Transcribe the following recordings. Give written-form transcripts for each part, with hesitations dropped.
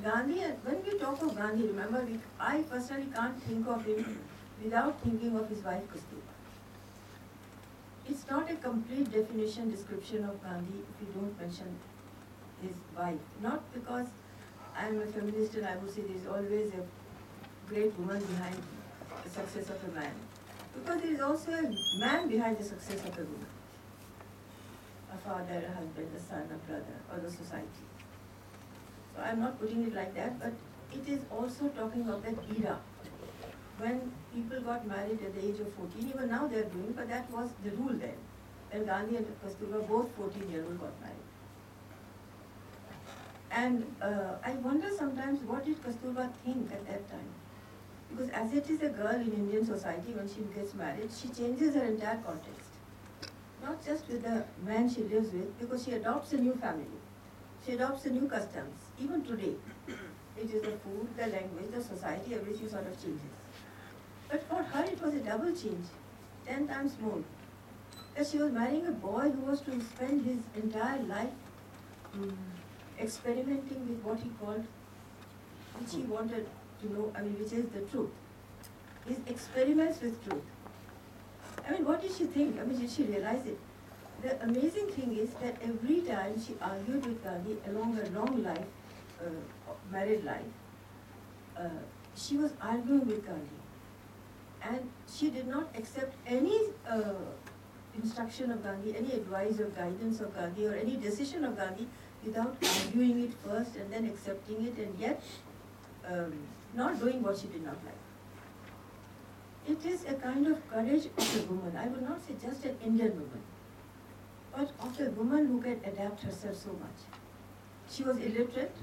Gandhi, when we talk of Gandhi, remember, I personally can't think of him without thinking of his wife Kasturba. It's not a complete definition, description of Gandhi if you don't mention his wife. Not because I'm a feminist and I would say there's always a great woman behind the success of a man. Because there is also a man behind the success of a woman. A father, a husband, a son, a brother, or the society. So I'm not putting it like that, but it is also talking of that era when people got married at the age of 14. Even now they're doing, but that was the rule then. When Gandhi and Kasturba, both 14-year-old, got married. And I wonder sometimes, what did Kasturba think at that time? Because as it is a girl in Indian society, when she gets married, she changes her entire context. Not just with the man she lives with, because she adopts a new family. She adopts a new customs. Even today, it is the food, the language, the society, everything sort of changes. But for her, it was a double change, 10 times more. Because she was marrying a boy who was to spend his entire life experimenting with what he called, which he wanted to know, which is the truth. His experiments with truth. What did she think? Did she realize it? The amazing thing is that every time she argued with Gandhi along her long life, married life, she was arguing with Gandhi. And she did not accept any instruction of Gandhi, any advice or guidance of Gandhi, or any decision of Gandhi without arguing it first and then accepting it, and yet not doing what she did not like. It is a kind of courage of a woman. I would not say just an Indian woman, but of a woman who can adapt herself so much. She was illiterate.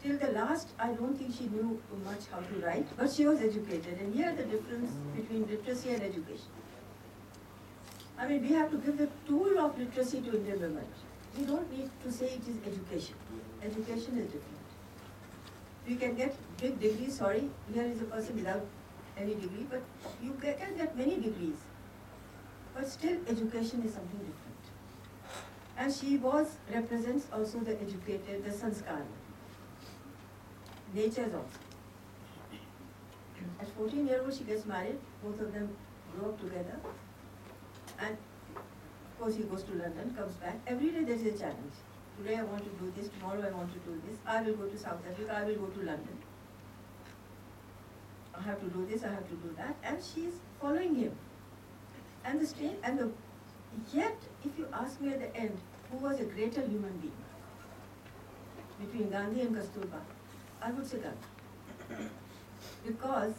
Till the last, I don't think she knew much how to write, but she was educated. And here the difference between literacy and education. We have to give the tool of literacy to Indian women. We don't need to say it is education. Education is different. We can get big degrees, here is a person without any degree, but you can get many degrees. But still, education is something different. And she represents also the educated, the sanskar. Natures also. At 14-year-old, she gets married. Both of them grow up together. And of course, he goes to London, comes back. Every day there is a challenge. Today I want to do this, tomorrow I want to do this. I will go to South Africa, I will go to London. I have to do this, I have to do that. And she is following him. And yet, if you ask me at the end, who was a greater human being between Gandhi and Kasturba, I would say Gandhi. Because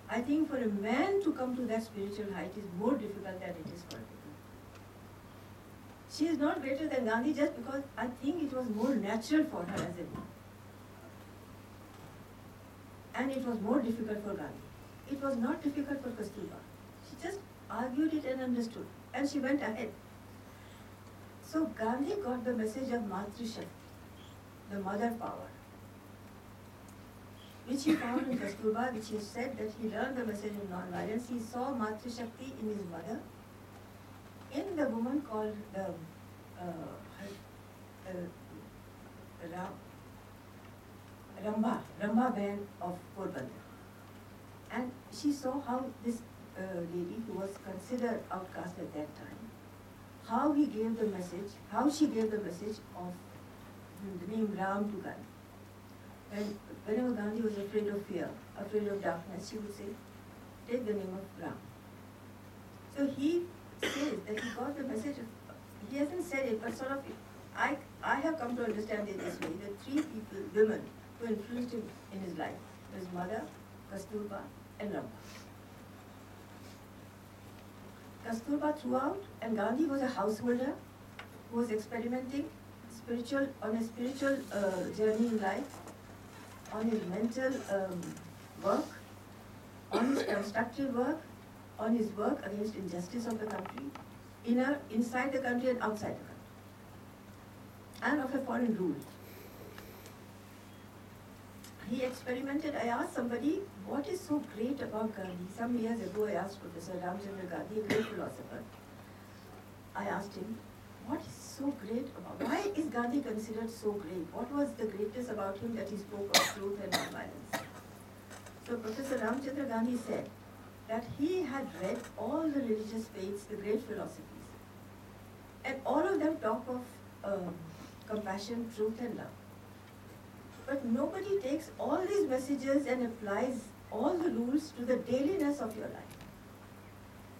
I think for a man to come to that spiritual height is more difficult than it is for a woman. She is not greater than Gandhi just because I think it was more natural for her as a woman. And it was more difficult for Gandhi. It was not difficult for Kasturba. She just argued it and understood. And she went ahead. So Gandhi got the message of Matri Shakti, the mother power, which he found in Kasturba, which he said that he learned the message of non-violence. He saw Matri Shakti in his mother, in the woman called Ramba Bain of Porbandar. And she saw how this lady, who was considered outcast at that time, how he gave the message, how she gave the message of the name Ram to Gandhi. And whenever Gandhi was afraid of fear, afraid of darkness, she would say, take the name of Ram. So he says that he got the message of, he hasn't said it, but sort of, I have come to understand it this way, that three people, women, who influenced him in his life. His mother, Kasturba, and Ramba. Kasturba throughout, and Gandhi was a householder who was experimenting on a spiritual journey in life, on his mental work, on his constructive work, on his work against injustice of the country, inside the country and outside the country, and of a foreign rule. He experimented. I asked somebody, what is so great about Gandhi? Some years ago I asked Professor Ramchandra Gandhi, a great philosopher. I asked him, what is so great about, why is Gandhi considered so great? What was the greatness about him that he spoke of truth and non-violence? So Professor Ramchandra Gandhi said that he had read all the religious faiths, the great philosophies, and all of them talk of compassion, truth and love. But nobody takes all these messages and applies all the rules to the dailiness of your life.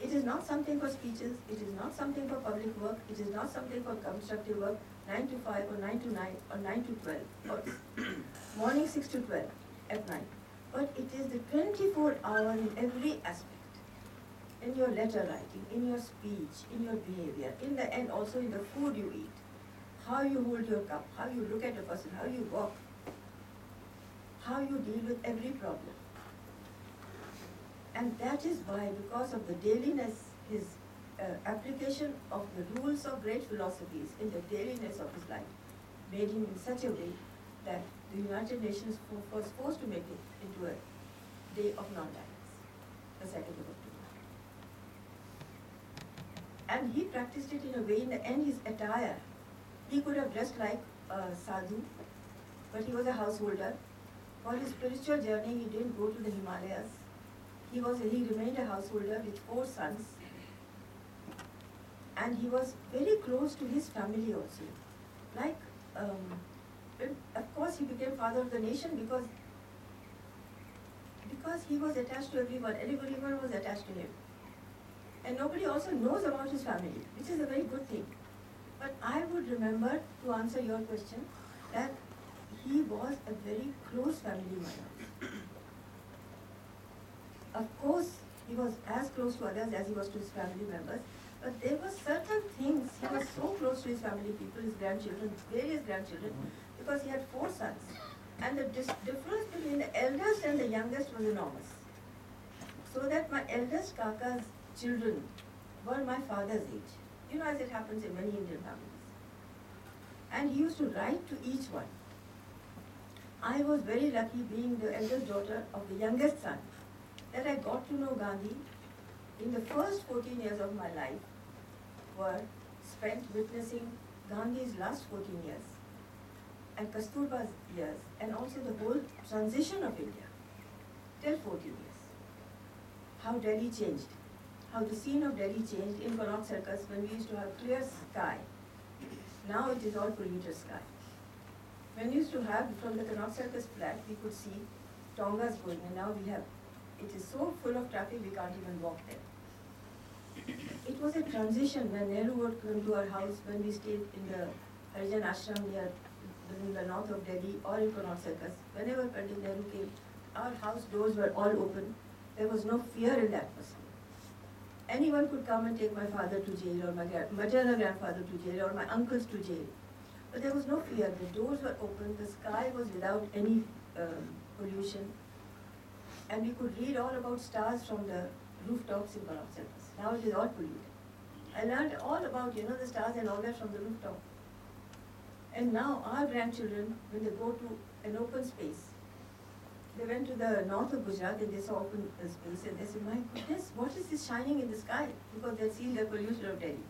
It is not something for speeches, it is not something for public work, it is not something for constructive work, 9 to 5 or 9 to 9 or 9 to 12, or morning 6 to 12 at night. But it is the 24 hour in every aspect, in your letter writing, in your speech, in your behavior, and also in the food you eat, how you hold your cup, how you look at a person, how you walk, how you deal with every problem. And that is why, because of the dailiness, his application of the rules of great philosophies in the dailiness of his life made him in such a way that the United Nations was forced to make it into a day of non-violence, the 2nd of October. And he practiced it in a way, in the end, his attire. He could have dressed like a sadhu, but he was a householder. For his spiritual journey, he didn't go to the Himalayas. He remained a householder with 4 sons, and he was very close to his family also. Like, of course, he became father of the nation because he was attached to everyone. Everyone was attached to him, and nobody also knows about his family, which is a very good thing. But I would remember, to answer your question, that he was a very close family man. Of course, he was as close to others as he was to his family members, but there were certain things, he was so close to his family people, his grandchildren, various grandchildren, because he had 4 sons. And the difference between the eldest and the youngest was enormous. So that my eldest Kaka's children were my father's age, as it happens in many Indian families. And he used to write to each one. I was very lucky, being the eldest daughter of the youngest son, that I got to know Gandhi in the first 14 years of my life were spent witnessing Gandhi's last 14 years and Kasturba's years, and also the whole transition of India till 14 years. How Delhi changed, how the scene of Delhi changed in Connaught Circus when we used to have clear sky. Now it is all polluted sky. When we used to have, from the Connaught Circus flat, we could see Tongas going, and now it is so full of traffic we can't even walk there. It was a transition when Nehru would come to our house when we stayed in the Harijan Ashram near in the north of Delhi or in Connaught Circus. Whenever Pandit Nehru came, our house doors were all open. There was no fear in that person. Anyone could come and take my father to jail, or my maternal grandfather to jail, or my uncles to jail. But there was no fear. The doors were open. The sky was without any pollution. And we could read all about stars from the rooftops in Connaught Circus. Now it is all polluted. I learned all about, the stars and all that from the rooftop. And now our grandchildren, when they go to an open space, they went to the north of Gujarat and they saw open space and they said, my goodness, what is this shining in the sky? Because they'd seen the pollution of Delhi.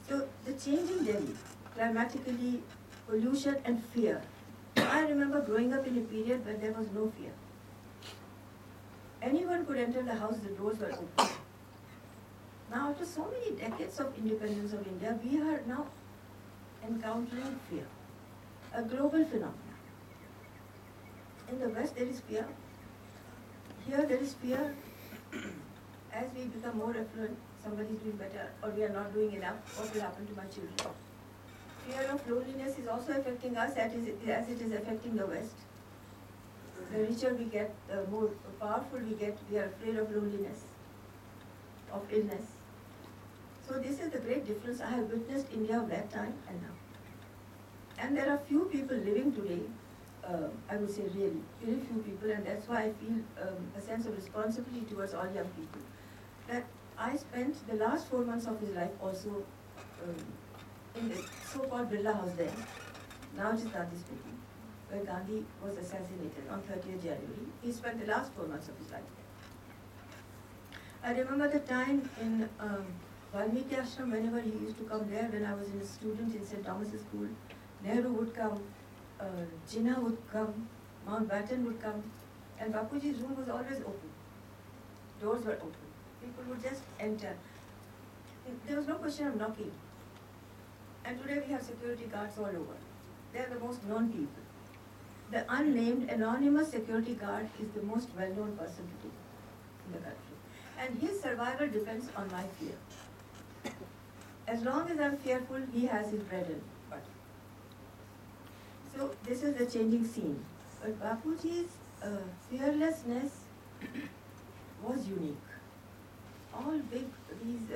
So the change in Delhi, climatically, pollution and fear. I remember growing up in a period when there was no fear. Anyone could enter the house, the doors were open. Now, after so many decades of independence of India, we are now encountering fear, a global phenomenon. In the West, there is fear. Here, there is fear. As we become more affluent, somebody is doing better, or we are not doing enough, what will happen to my children? Fear of loneliness is also affecting us as it is affecting the West. The richer we get, the more powerful we get, we are afraid of loneliness, of illness. So this is the great difference. I have witnessed India of that time and now. And there are few people living today, I would say really, very few people, and that's why I feel a sense of responsibility towards all young people. That I spent the last 4 months of his life also in the so-called Birla House then. Now it is Gandhi speaking, where Gandhi was assassinated on 30th January. He spent the last 4 months of his life there. I remember the time in Valmiki Ashram, whenever he used to come there, when I was a student in St. Thomas's School, Nehru would come, Jinnah would come, Mountbatten would come, and Bapuji's room was always open. Doors were open. People would just enter. There was no question of knocking. And today we have security guards all over. They are the most known people. The unnamed, anonymous security guard is the most well-known person today in the country. And his survival depends on my fear. As long as I'm fearful, he has his bread and butter. So this is the changing scene. But Bapuji's fearlessness was unique. All big, these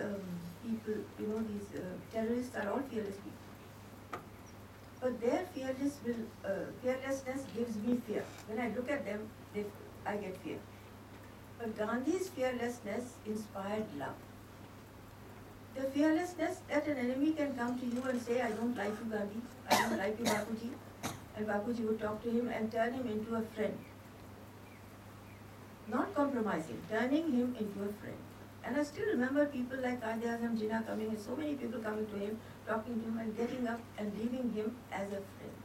people, these terrorists are all fearless people. But their fearlessness gives me fear. When I look at them, I get fear. But Gandhi's fearlessness inspired love. The fearlessness that an enemy can come to you and say, I don't like you, Gandhi, I don't like you, Bapuji. And Bapuji would talk to him and turn him into a friend. Not compromising, turning him into a friend. And I still remember people like Qaid-e-Azam Jinnah coming, and so many people coming to him, talking to him and getting up and leaving him as a friend.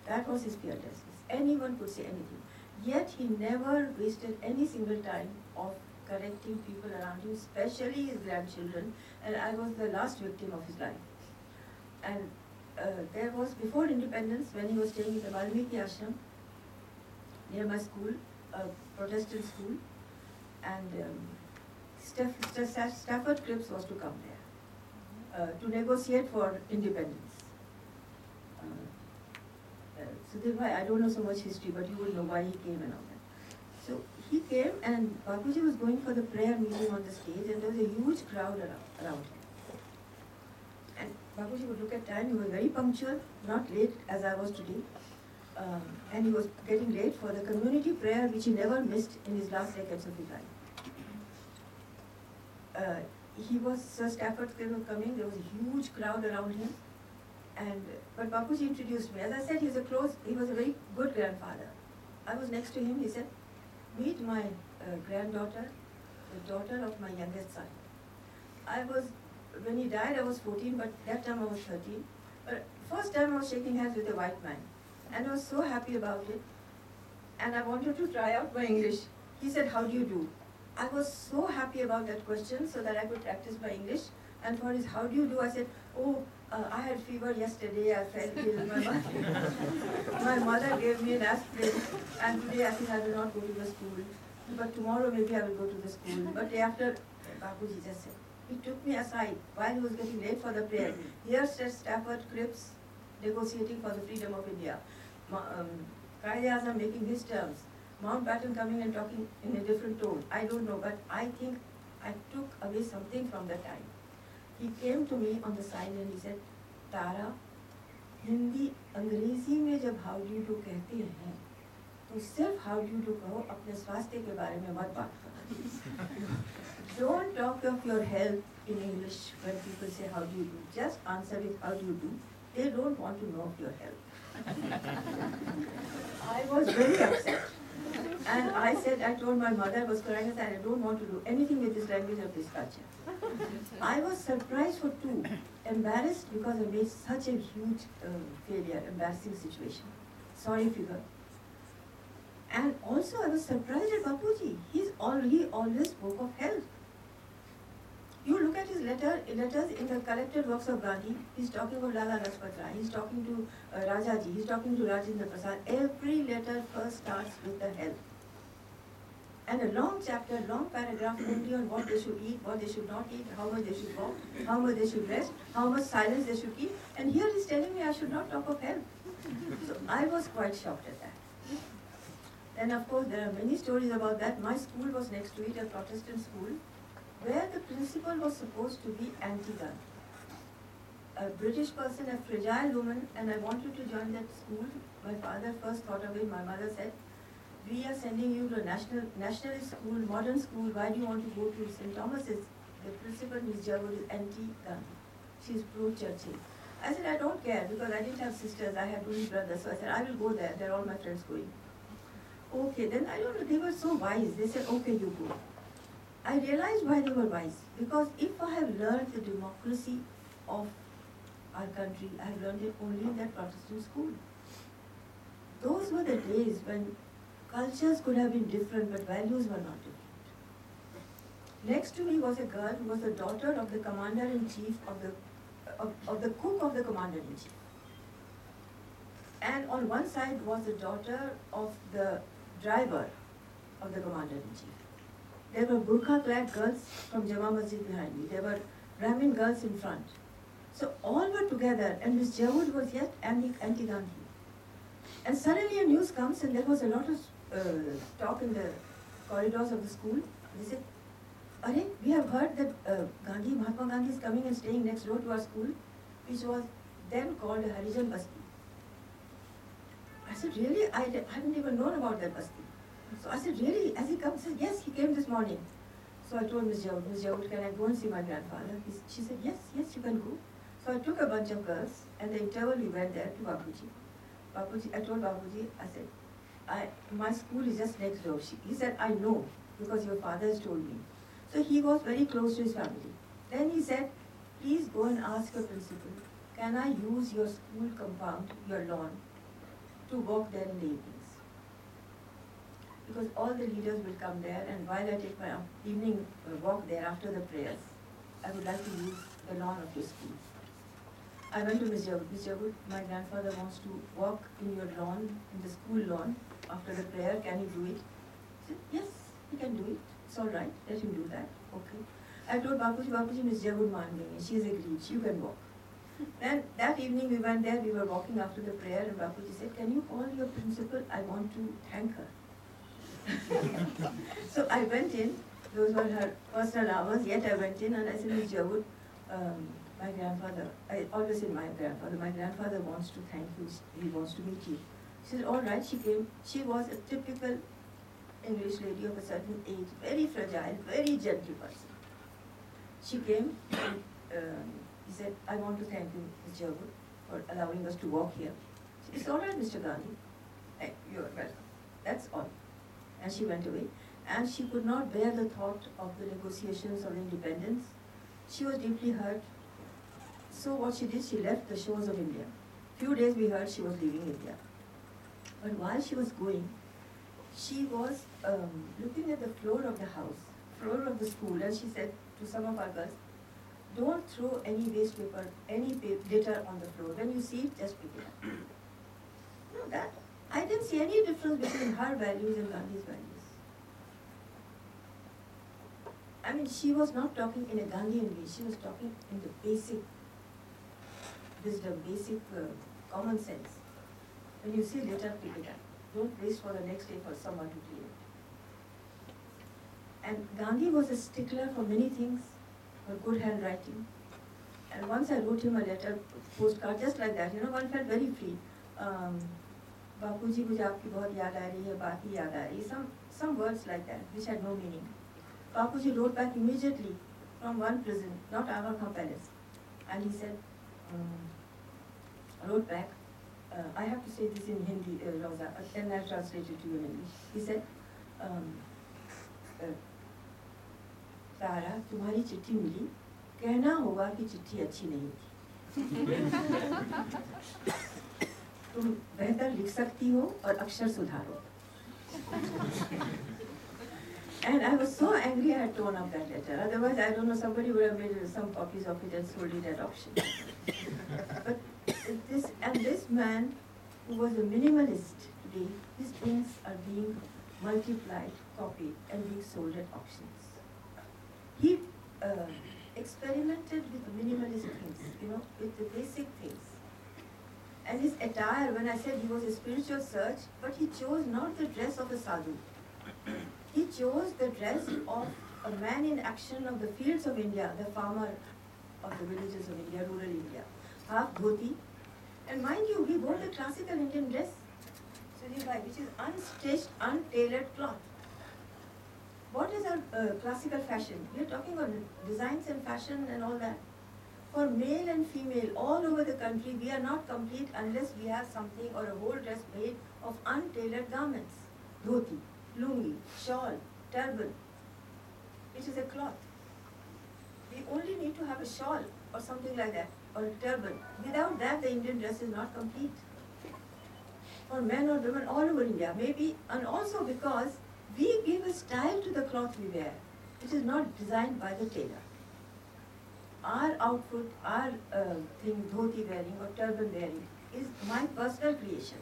That was his fearlessness. Anyone could say anything. Yet he never wasted any single time of correcting people around him, especially his grandchildren, and I was the last victim of his life. And there was, before independence, when he was staying in the Valmiki Ashram, near my school, a Protestant school, and Stafford Cripps was to come there to negotiate for independence. So I don't know so much history, but you will know why he came and all that. So he came, and Bapuji was going for the prayer meeting on the stage, and there was a huge crowd around him. And Bapuji would look at time, he was very punctual, not late as I was today. And he was getting late for the community prayer, which he never missed in his last decades of his life. Sir Stafford Cripps was coming, there was a huge crowd around him. But Bapuji introduced me. As I said, he was a very good grandfather. I was next to him, he said, meet my granddaughter, the daughter of my youngest son. When he died, I was 14, but that time I was 13. But first time I was shaking hands with a white man. And I was so happy about it. And I wanted to try out my English. He said, how do you do? I was so happy about that question so that I could practice my English. And for his how do you do, I said, I had fever yesterday, I felt ill. My mother gave me an aspirin, and today I think I will not go to the school. But tomorrow maybe I will go to the school. But day after, Bapuji just said, he took me aside while he was getting late for the prayer. Here said Stafford Cripps negotiating for the freedom of India. Qaid-e-Azam making his terms. Mountbatten coming and talking in a different tone. I don't know, but I think I took away something from the time. He came to me on the side and he said, Tara, Hindi अंग्रेजी में जब how do you do कहते हैं तो सिर्फ how do you do कहो, अपने स्वास्थ्य के बारे में मत बात करो. Don't talk of your health in English when people say how do you do. Just answer with how do you do. They don't want to know of your health. I was very upset. And I told my mother, I was crying, I said, I don't want to do anything with this language of this culture. I was surprised for two. Embarrassed because I made such a huge failure, embarrassing situation. Sorry figure. And also I was surprised at Bapuji. He always spoke of health. You look at his letters in the collected works of Gandhi, he's talking of Lala Lajpat Rai, he's talking to Rajaji, he's talking to Rajendra Prasad. Every letter first starts with the health. And a long chapter, long paragraph only on what they should eat, what they should not eat, how much they should walk, how much they should rest, how much silence they should keep. And here he's telling me I should not talk of health. So I was quite shocked at that. Then of course there are many stories about that. My school was next to it, a Protestant school, where the principal was supposed to be anti-gun. A British person, a fragile woman, and I wanted to join that school. My father first thought of it. My mother said, we are sending you to a nationalist school, modern school. Why do you want to go to St. Thomas's? The principal, Ms. Javod, is anti-gun. She's pro-Churchill. I said, I don't care because I didn't have sisters, I had only brothers. So I said, I will go there. They're all my friends going. Okay, then I don't know, they were so wise. They said, okay, you go. I realized why they were wise. Because if I have learned the democracy of our country, I have learned it only in that Protestant school. Those were the days when cultures could have been different, but values were not different. Next to me was a girl who was the daughter of the commander-in-chief of the cook of the commander-in-chief. And on one side was the daughter of the driver of the commander-in-chief. There were burqa-clad girls from Jama Masjid behind me. There were Brahmin girls in front. So all were together, and Miss Jawud was yet anti-Gandhi. And suddenly a news comes, and there was a lot of talk in the corridors of the school. They said, "Are, we have heard that Mahatma Gandhi is coming and staying next door to our school," which was then called a Harijan Basti. I said, "Really? I hadn't even known about that Basti." So I said, "Really? As he comes?" He said, "Yes, he came this morning." So I told Miss Jawud, "Can I go and see my grandfather?" She said, "Yes, you can go." So I took a bunch of girls, and the interval we went there to Bapuji. I told Bapuji, I said, my school is just next door. He said, "I know, because your father has told me." So he was very close to his family. Then he said, "Please go and ask your principal, can I use your school compound, your lawn, to walk there in the evenings? Because all the leaders will come there, and while I take my evening walk there after the prayers, I would like to use the lawn of your school." I went to Ms. Jawud. "Ms. Jawud, my grandfather wants to walk in your lawn, in the school lawn, after the prayer. Can he do it?" She said, "Yes, he can do it. It's all right. Let him do that." Okay. I told Bapuji, "Ms. Jawud maan gayi. She has agreed. You can walk." Then that evening we went there. We were walking after the prayer, and Bapuji said, "Can you call your principal? I want to thank her." So I went in. Those were her personal hours. Yet I went in and I said, "Ms. Jawud, my grandfather," I always say my grandfather wants to thank you, he wants to meet you." She said, "All right." She came. She was a typical English lady of a certain age, very fragile, very gentle person. She came and he said, "I want to thank you, Ms. Jawud, for allowing us to walk here." She said, "It's all right, Mr. Gandhi. You are welcome. That's all." And she went away. And she could not bear the thought of the negotiations of independence. She was deeply hurt. So what she did, she left the shores of India. Few days we heard she was leaving India. But while she was going, she was looking at the floor of the house, floor of the school, and she said to some of our girls, "Don't throw any waste paper, any litter on the floor. When you see it, just pick it up." No, that I didn't see any difference between her values and Gandhi's values. I mean, she was not talking in a Gandhian way. She was talking in the basic wisdom, basic common sense. When you see litter, pick it up. Don't waste for the next day for someone to clean it. And Gandhi was a stickler for many things, for good handwriting. And once I wrote him a letter, postcard, just like that. One felt very free. "Bapuji, mujhe aapki bahut yaad aa rahi hai, baat hi yaad aa rahi hai." Some words like that, which had no meaning. Bapuji wrote back immediately from one prison, not Aga Khan Palace. And he said, wrote back, I have to say this in Hindi, Rosa, then I'll translate it to you in English. He said, "Tara, तुम्हारी चिट्ठी मिली, कहना होगा कि चिट्ठी अच्छी नहीं थी। तुम बेहतर लिख सकती हो और अक्षर सुधारो." And I was so angry I had torn up that letter. Otherwise, I don't know, somebody would have made some copies of it and sold it at auction. But this man, who was a minimalist today, his things are being multiplied, copied, and being sold at auctions. He experimented with minimalist things, with the basic things. And his attire, when I said he was a spiritual search, but he chose not the dress of a sadhu. He chose the dress of a man in action of the fields of India, the farmer of the villages of India, rural India. Half dhoti. And mind you, he wore the classical Indian dress, which is unstitched, untailored cloth. What is our classical fashion? We are talking about designs and fashion and all that. For male and female, all over the country, we are not complete unless we have something or a whole dress made of untailored garments. Dhoti, lungi, shawl, turban. which is a cloth. We only need to have a shawl or something like that, or a turban. Without that, the Indian dress is not complete. For men or women all over India, maybe, and also because we give a style to the cloth we wear, which is not designed by the tailor. Our outfit, our dhoti wearing or turban wearing is my personal creation.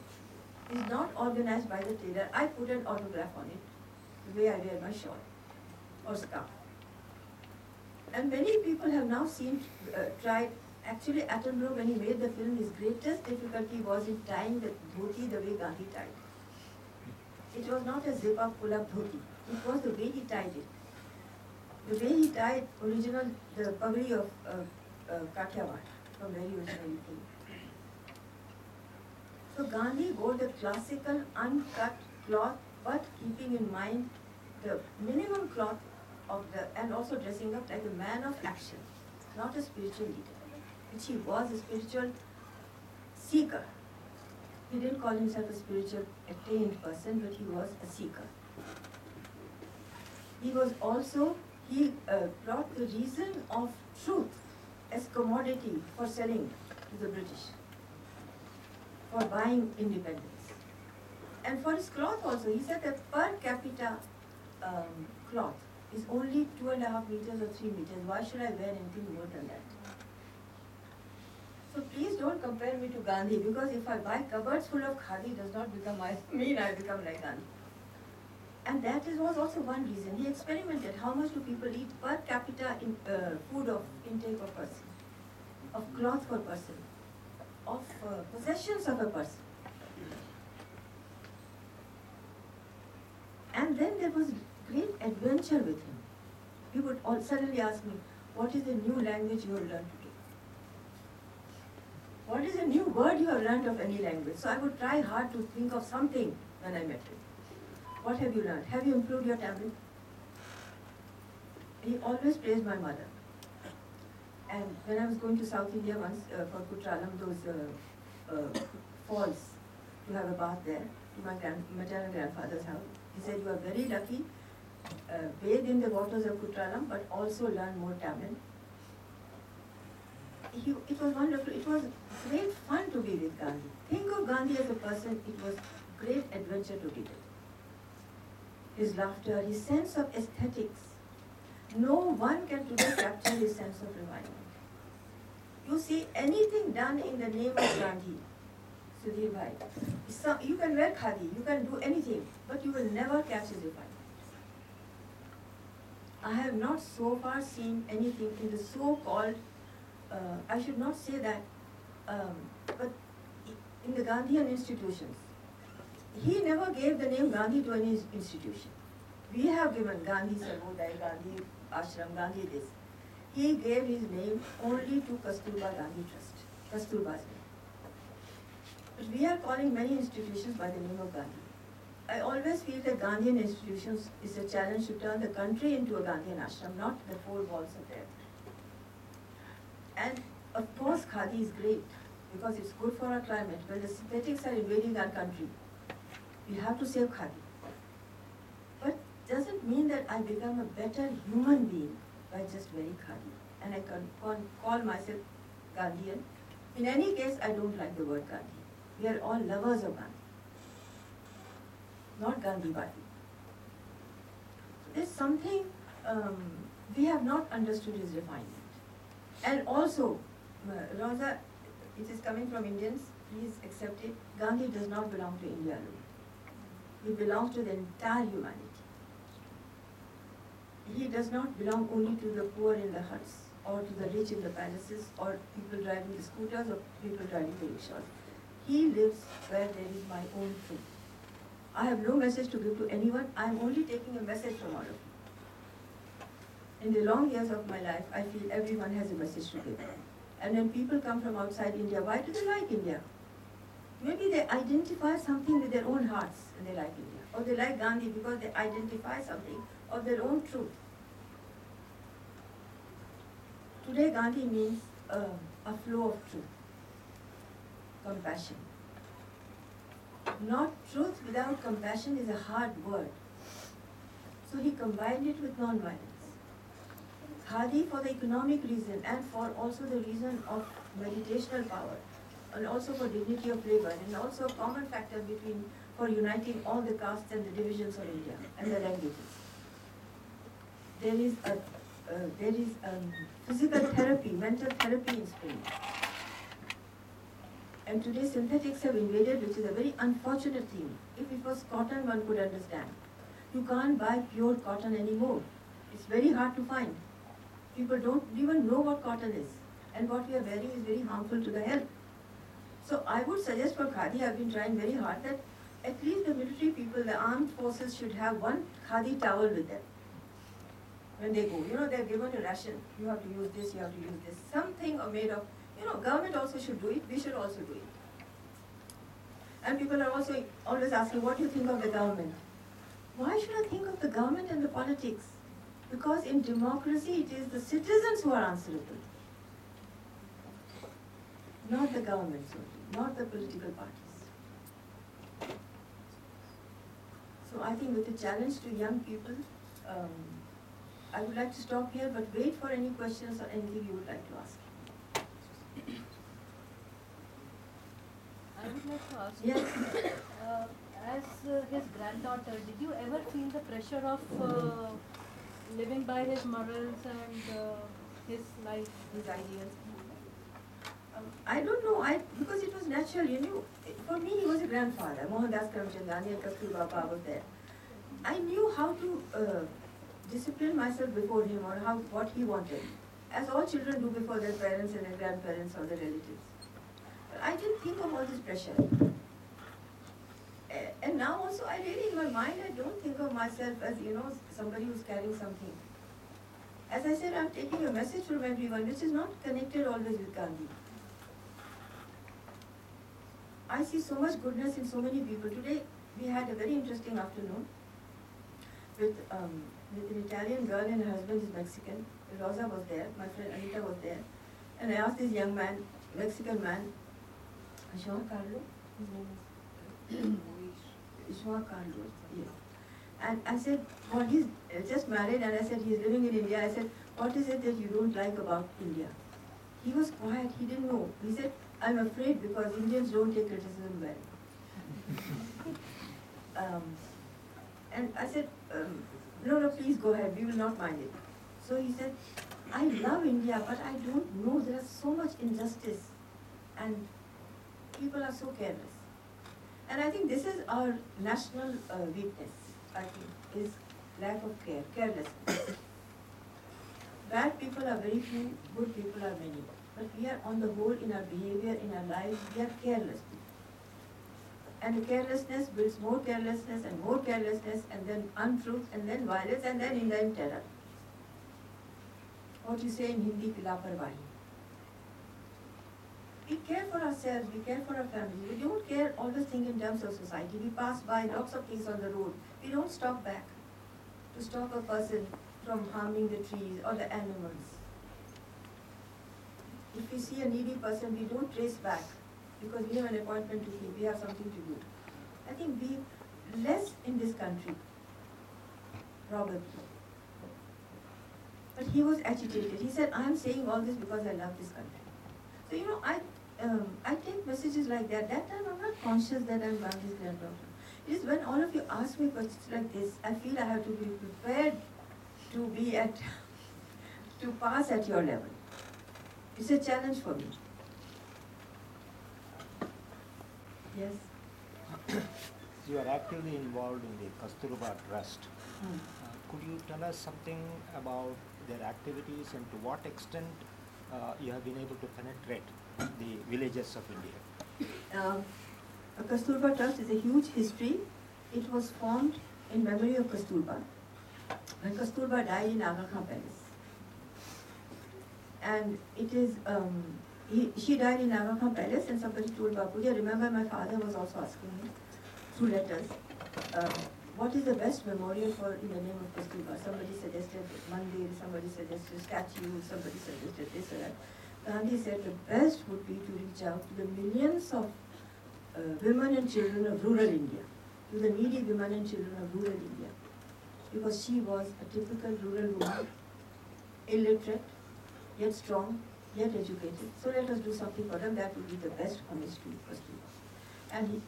It's not organized by the tailor. I put an autograph on it, the way I wear my shawl or scarf. And many people have now tried. Actually, Attenborough, when he made the film, his greatest difficulty was in tying the dhoti the way Gandhi tied. It was not a zip-up, pull-up dhoti. It was the way he tied it. The way he tied the pagri of Kathiawad, from where he originally came. So Gandhi wore the classical uncut cloth, but keeping in mind the minimum cloth and also dressing up like a man of action, not a spiritual leader, which he was, a spiritual seeker. He didn't call himself a spiritual attained person, but he was a seeker. He brought the reason of truth as commodity for selling to the British, for buying independence. And for his cloth also, he said that per capita cloth is only 2.5 meters or 3 meters. Why should I wear anything more than that? So please don't compare me to Gandhi, because if I buy cupboards full of khadi, does not mean I become like Gandhi. And that was also one reason. He experimented. How much do people eat per capita in food of intake of person, of cloth per person, of possessions of a person. And then there was great adventure with him. He would suddenly ask me, what is the new language you have learned today? What is a new word you have learned of any language? So I would try hard to think of something when I met him. What have you learned? Have you improved your Tamil? He always praised my mother. And when I was going to South India once for Kutralam, those falls, to have a bath there, to my maternal grandfather's house, he said, you are very lucky, bathe in the waters of Kutralam, but also learn more Tamil. It was wonderful. It was great fun to be with Gandhi. Think of Gandhi as a person, it was great adventure to be with. His laughter, his sense of aesthetics. No one can today capture his sense of refinement. You see anything done in the name of Gandhi, Sudhir Bhai, you can wear khadi, you can do anything, but you will never catch his refinement. I have not so far seen anything in the so-called, I should not say that, but in the Gandhian institutions. He never gave the name Gandhi to any institution. We have given Gandhi Sarvodaya, Gandhi Ashram, Gandhi this. He gave his name only to Kasturba Gandhi Trust, Kasturba's name. But we are calling many institutions by the name of Gandhi. I always feel that Gandhian institutions is a challenge to turn the country into a Gandhian ashram, not the four walls of there. And of course, khadi is great because it's good for our climate. When the synthetics are invading our country, we have to save khadi. But doesn't mean that I become a better human being by just wearing khadi. And I can call myself Gandhian. In any case, I don't like the word Gandhi. We are all lovers of Gandhi, not Gandhivadi. There's something we have not understood his refinement. And also, Rosa, it is coming from Indians, please accept it. Gandhi does not belong to India alone. He belongs to the entire humanity. He does not belong only to the poor in the huts, or to the rich in the palaces, or people driving the scooters, or people driving the rickshaws. He lives where there is my own truth. I have no message to give to anyone. I am only taking a message from all of you. In the long years of my life, I feel everyone has a message to give. And when people come from outside India, why do they like India? Maybe they identify something with their own hearts and they like India. Or they like Gandhi because they identify something of their own truth. Today, Gandhi means a flow of truth, compassion. Not truth without compassion is a hard word. So he combined it with non-violence. Khadi for the economic reason and for also the reason of meditational power, and also for dignity of labor, and also a common factor between for uniting all the castes and the divisions of India and the languages. There is a physical therapy, mental therapy in spinning. And today synthetics have invaded, which is a very unfortunate thing. If it was cotton, one could understand. You can't buy pure cotton anymore. It's very hard to find. People don't even know what cotton is. And what we are wearing is very harmful to the health. So I would suggest for Khadi, I've been trying very hard, that at least the military people, the armed forces should have one Khadi towel with them. When they go, they're given a ration. You have to use this, you have to use this. Something made of, government also should do it, we should also do it. And people are also always asking, what do you think of the government? Why should I think of the government and the politics? Because in democracy, it is the citizens who are answerable. Not the governments only, not the political parties. So I think with the challenge to young people, I would like to stop here, but wait for any questions or anything you would like to ask. I would like to ask Yes. as his granddaughter, did you ever feel the pressure of living by his morals and his life, His ideas? I don't know, because it was natural, for me he was a grandfather. Mohandas Karamchandani and Kasturba was there. I knew how to discipline myself before him, or what he wanted, as all children do before their parents and their grandparents or their relatives. But I didn't think of all this pressure. And now also, I really, in my mind, I don't think of myself as, somebody who's carrying something. As I said, I'm taking a message from everyone, which is not connected always with Gandhi. I see so much goodness in so many people. Today, we had a very interesting afternoon with an Italian girl, and her husband is Mexican. Rosa was there, my friend Anita was there. And I asked this young man, Mexican man, Jean Carlo, his name is Jean Carlo, yes. And I said, well, he's just married, and I said, he's living in India. I said, what is it that you don't like about India? He was quiet, he didn't know. He said, I'm afraid because Indians don't take criticism well. And I said, no, please go ahead, we will not mind it. So he said, I love India, but I don't know, there is so much injustice and people are so careless. And I think this is our national weakness, I think, is lack of care, carelessness. Bad people are very few, good people are many. But we are on the whole, in our behavior, in our lives, we are careless people. And the carelessness builds more carelessness, and then untruth, and then violence, and then in the end terror. What you say in Hindi, laparwahi. We care for ourselves, we care for our families. We don't care, always think in terms of society. We pass by lots of things on the road. We don't stop back to stop a person from harming the trees or the animals. If we see a needy person, we don't trace back because we have an appointment to keep, we have something to do. I think we less in this country, probably. But he was agitated. He said, I am saying all this because I love this country. So, I take messages like that. That time I'm not conscious that I'm Gandhi's granddaughter. It is when all of you ask me questions like this, I feel I have to be prepared to pass at your level. It's a challenge for me. Yes? You are actively involved in the Kasturba Trust. Could you tell us something about their activities and to what extent you have been able to penetrate the villages of India? Kasturba Trust is a huge history. It was formed in memory of Kasturba. When Kasturba died in Aga Khan Palace. And it is, she died in Aga Khan Palace, and somebody told Bapuji, I remember my father was also asking me through letters, what is the best memorial for in the name of Kasturba? Somebody suggested mandir, somebody suggested statue, somebody suggested this or that. Gandhi said the best would be to reach out to the millions of women and children of rural India, to the needy women and children of rural India, because she was a typical rural woman illiterate, yet strong, yet educated. So let us do something for them. That would be the best homage to Kasturba. And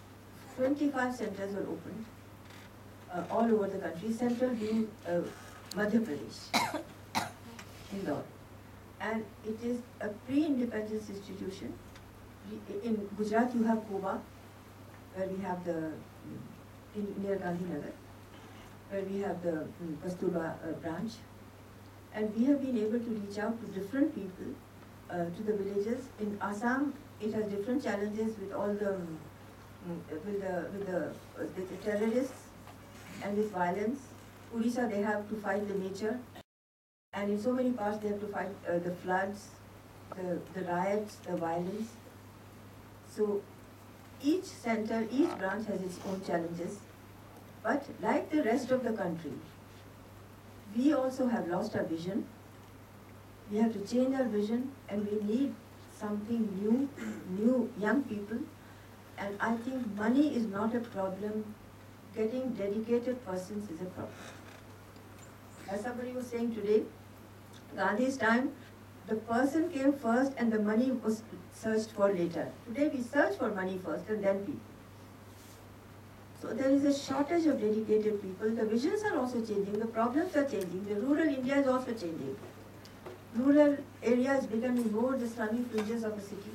25 centers were opened all over the country, central being Madhya Pradesh, Indore. And it is a pre-independence institution. In Gujarat you have Koba, where we have near Gandhinagar, where we have the Kasturba branch. And we have been able to reach out to different people, to the villages. In Assam, it has different challenges with all with the terrorists and with violence. Odisha, they have to fight the nature. And in so many parts, they have to fight the floods, the riots, the violence. So each center, each branch has its own challenges. But like the rest of the country, we also have lost our vision. We have to change our vision, and we need something new young people. And I think money is not a problem. Getting dedicated persons is a problem. As somebody was saying today, Gandhi's time, the person came first and the money was searched for later. Today we search for money first and then people. So there is a shortage of dedicated people. The visions are also changing, the problems are changing, the rural India is also changing. Rural areas becoming more the slummy fringes of a city.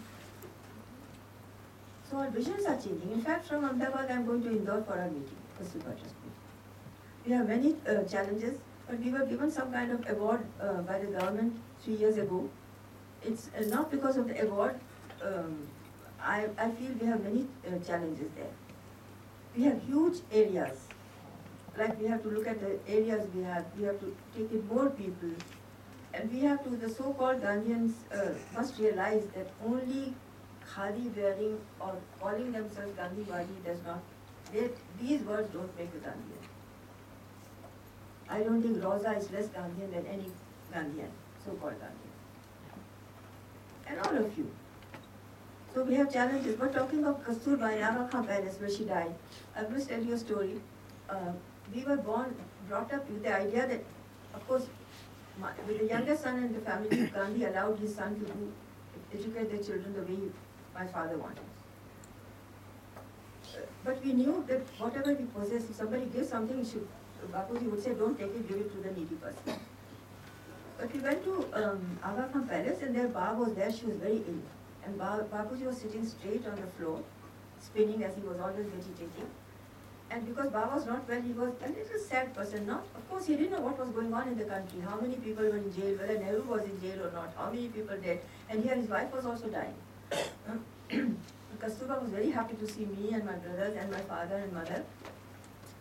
So our visions are changing. In fact, from Ahmedabad I am going to Indore for our meeting, Kasturba Trust meeting. We have many challenges, but we were given some kind of award by the government 3 years ago. It's not because of the award. I feel we have many challenges there. We have huge areas. Like we have to look at the areas we have to take in more people. And we have to, the so-called Gandhians must realize that only khadi wearing or calling themselves Gandhiwadi does not, these words don't make a Gandhian. I don't think Rosa is less Gandhian than any Gandhian, so-called Gandhian. And all of you. So we have challenges. But talking of Kasturba in Aga Khan Palace, where she died, I must tell you a story. We were brought up with the idea that, of course, with the youngest son in the family, Gandhi allowed his son to educate their children the way my father wanted. But we knew that whatever we possess, if somebody gives something, Bapuji would say, don't take it, give it to the needy person. But we went to Aga Khan Palace, and their Ba was there. She was very ill. And Bapuji was sitting straight on the floor, spinning as he was always meditating. And because Baba was not well, he was a little sad person. Of course, he didn't know what was going on in the country, how many people were in jail, whether Nehru was in jail or not, how many people dead. And here his wife was also dying. Kasturba was very happy to see me and my brothers and my father and mother.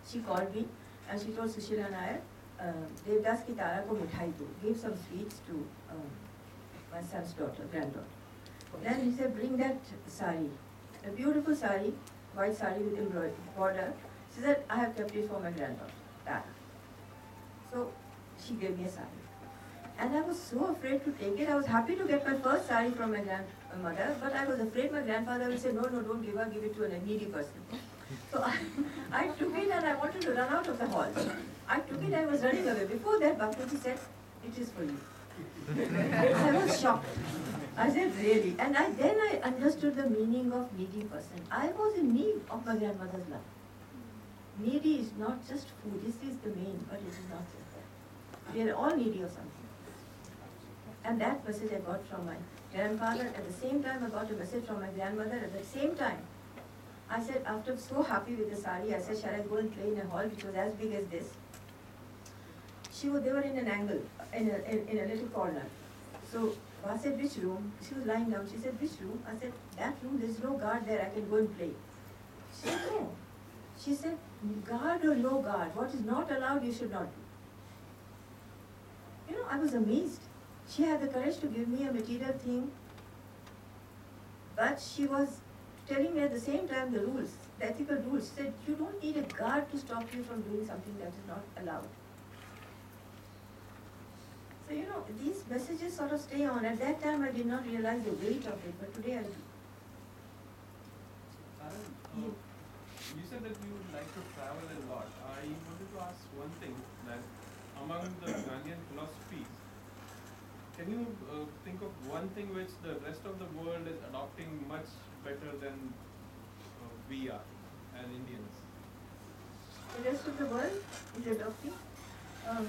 She called me and she told Sushila Nair, Devadas ki Tara ko mithai do, gave some sweets to my son's daughter, granddaughter. Then he said, bring that sari, a beautiful sari, white sari with embroidered border. She said, I have kept it for my granddaughter, Tara. So she gave me a sari. And I was so afraid to take it. I was happy to get my first sari from my grandmother, but I was afraid my grandfather would say, no, don't give her, give it to a needy person. So I took it and I wanted to run out of the hall. I took it, I was running away. Before that, Bapuji said, it is for you. I was shocked. I said, really? And then I understood the meaning of needy person. I was in need of my grandmother's love. Needy is not just food. This is the main, but it is not just that. We are all needy of something. And that message I got from my grandfather. At the same time, I got a message from my grandmother. At the same time, I said, after so happy with the sari, I said, shall I go and play in a hall which was as big as this? They were in an angle, in a little corner. So I said, which room? She was lying down. She said, which room? I said, that room, there's no guard there, I can go and play. She said, no. She said, guard or no guard, what is not allowed, you should not do. I was amazed. She had the courage to give me a material thing, but she was telling me at the same time the rules, the ethical rules. She said, you don't need a guard to stop you from doing something that is not allowed. So, these messages sort of stay on. At that time, I did not realize the weight of it, but today I do. You said that you would like to travel a lot. I wanted to ask one thing, that among the Gandhian philosophies, Can you think of one thing which the rest of the world is adopting much better than we are as Indians? The rest of the world is adopting. Um,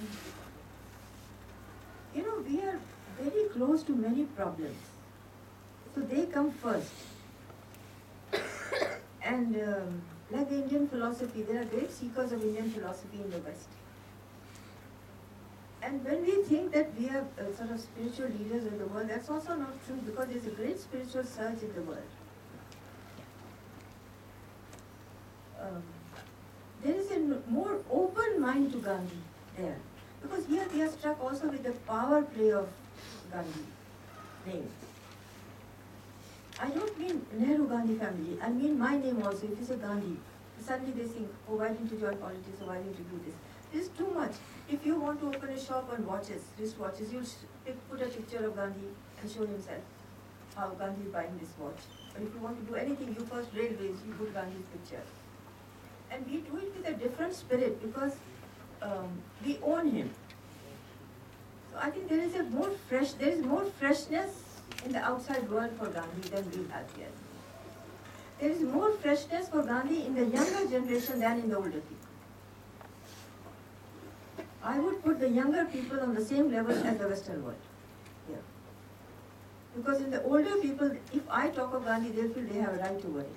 we are very close to many problems. So they come first. And like the Indian philosophy, there are great seekers of Indian philosophy in the West. And when we think that we are sort of spiritual leaders of the world, that's also not true, because there's a great spiritual surge in the world. There is a more open mind to Gandhi there. Because here we are struck also with the power play of Gandhi name. I don't mean Nehru Gandhi family, I mean my name also. If you say Gandhi, suddenly they think, oh, why didn't you join politics, or why didn't you do this? This is too much. If you want to open a shop on watches, wristwatches, you'll put a picture of Gandhi and show himself how Gandhi is buying this watch. But if you want to do anything, you first railways, you put Gandhi's picture. And we do it with a different spirit, because we own him. So I think there is more freshness in the outside world for Gandhi than we have here. There is more freshness for Gandhi in the younger generation than in the older people. I would put the younger people on the same level as the Western world. Yeah. Because in the older people, if I talk of Gandhi, they'll feel they have a right over it.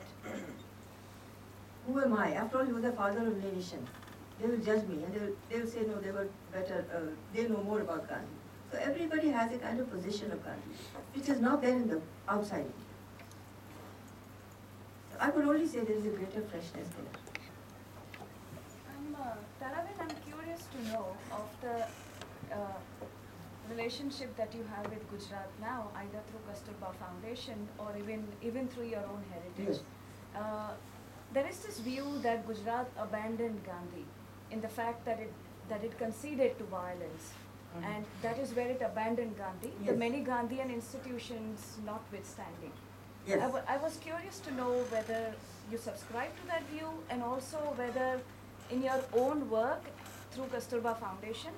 Who am I? After all, he was the father of the nation. They will judge me, and they'll say, no, they were better, they know more about Gandhi. So everybody has a kind of position of Gandhi, which is not there in the outside. So I could only say there is a greater freshness there. Taravin, I'm curious to know of the relationship that you have with Gujarat now, either through Kasturba Foundation or even through your own heritage. Yes. There is this view that Gujarat abandoned Gandhi in the fact that it conceded to violence, and that is where it abandoned Gandhi, Yes. the many Gandhian institutions notwithstanding. Yes. I was curious to know whether you subscribe to that view, and also whether in your own work through Kasturba Foundation,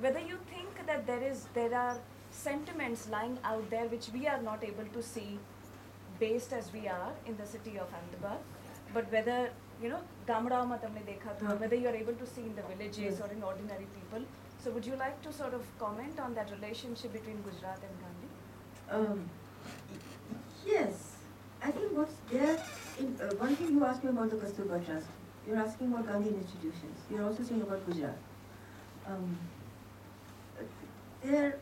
whether you think that there are sentiments lying out there which we are not able to see, based as we are in the city of Ahmedabad, but whether, Gamadaoma tamne dekha tha, whether you are able to see in the villages or in ordinary people. So would you like to sort of comment on that relationship between Gujarat and Gandhi? Yes. I think what's there, one thing you asked me about the Kasturba Trust. You're asking about Gandhian institutions. You're also saying about Gujarat. There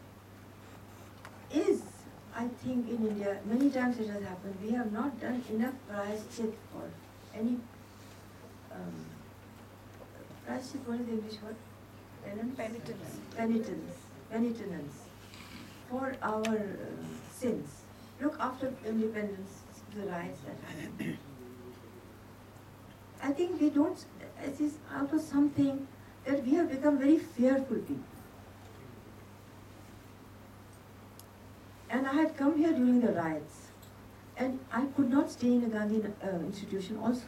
is, I think, in India, many times it has happened, we have not done enough prayashchit for any, prayashchit, what is the English word? Penitence for our sins. Look, after independence, the riots that happened. I think we don't, it is out of something that we have become very fearful people. And I had come here during the riots, and I could not stay in a Gandhi institution also.